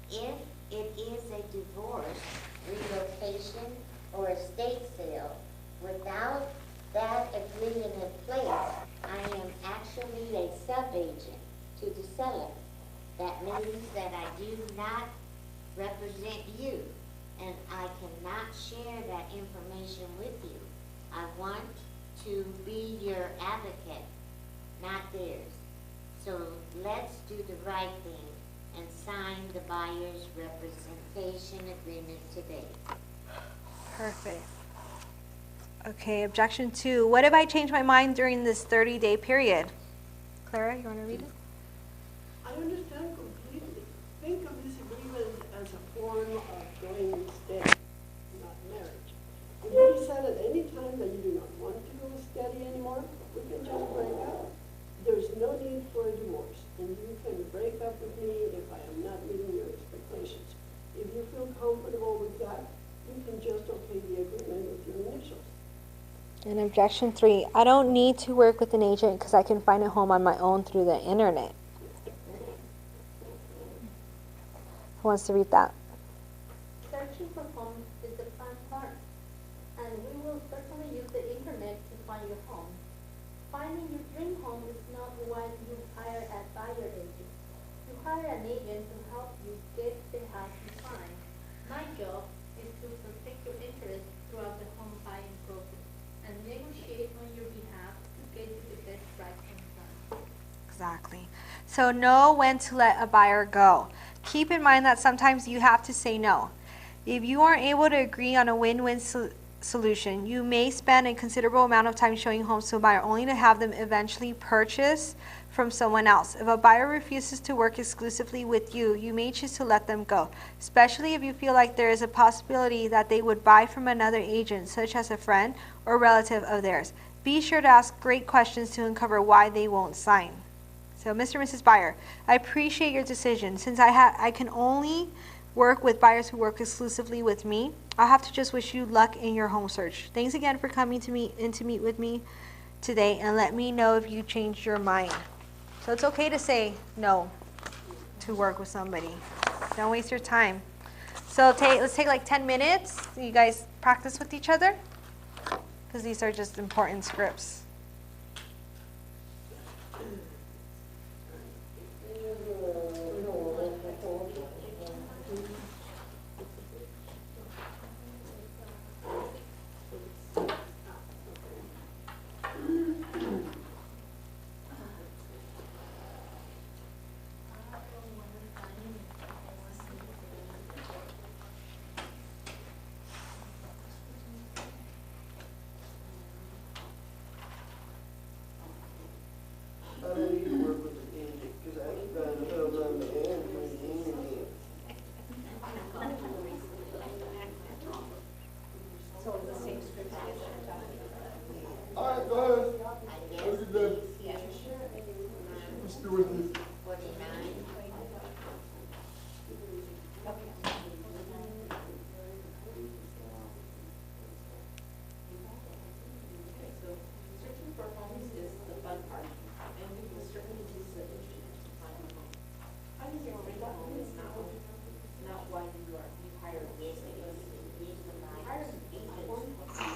if it is a divorce, relocation, or estate sale, without that agreement in place, I am actually a sub-agent to the seller. That means that I do not represent you, and I cannot share that information with you. I want to be your advocate, not theirs. So let's do the right thing and sign the buyer's representation agreement today. Perfect. Okay, objection 2. What if I change my mind during this 30-day period? Clara, you want to read it? I understand completely. Think of this agreement as a form of going steady, not marriage. If you decide at any time that you do not want to go steady anymore, we can just break up. There's no need for a divorce, and you can break up with me if I am not meeting your expectations. If you feel comfortable with that, you can just okay the agreement with your initials. And objection 3. I don't need to work with an agent because I can find a home on my own through the internet. Who wants to read that? Searching for homes is the fun part, and we will certainly use the internet to find your home. Finding your dream home is not why you hire a buyer agent. You hire an agent to help you get the house you find. My job is to protect your interest throughout the home buying process and negotiate on your behalf to get you the best price on time. Exactly. So know when to let a buyer go. Keep in mind that sometimes you have to say no. If you aren't able to agree on a win-win solution, you may spend a considerable amount of time showing homes to a buyer only to have them eventually purchase from someone else. If a buyer refuses to work exclusively with you, you may choose to let them go, especially if you feel like there is a possibility that they would buy from another agent, such as a friend or relative of theirs. Be sure to ask great questions to uncover why they won't sign. So, Mr. and Mrs. Buyer, I appreciate your decision. Since I can only work with buyers who work exclusively with me, I'll have to just wish you luck in your home search. Thanks again for coming to meet with me today, and let me know if you changed your mind. So it's okay to say no to work with somebody. Don't waste your time. So let's take like 10 minutes. You guys practice with each other, because these are just important scripts.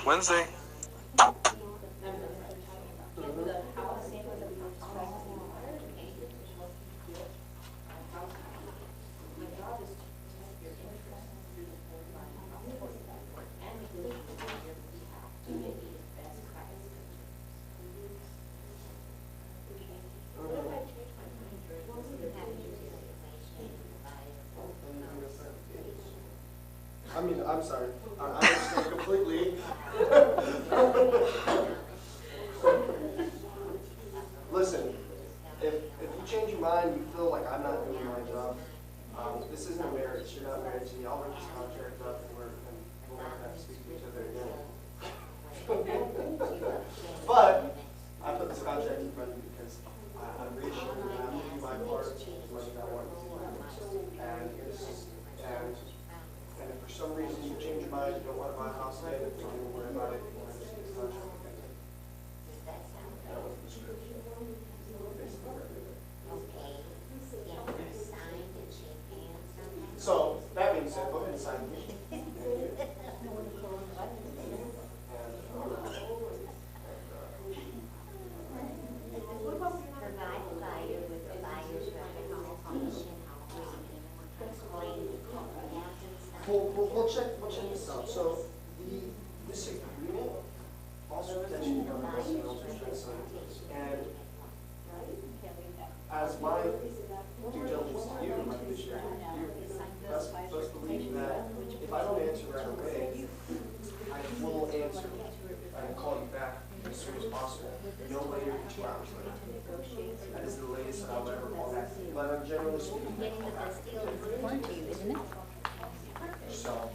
Wednesday. I'm sorry. I understand completely. Listen, if you change your mind, you feel like I'm not doing my job, this isn't a marriage. You're not married to me. I'll work this contract up and we'll never have to speak to each other again. But I put this contract in front of you because I'm reassured that I'm doing my part as much as I want to. And if for some reason you change your mind, you don't want to buy a house again, don't even worry about it. We'll just get the contract. That was the script. So, that being said, go ahead and sign me. We'll check this out. So, this agreement possible, no later than 2 hours later. That is the latest that I'll ever call that, but I'm generally speaking. Getting the best deal is important to you, isn't it? So,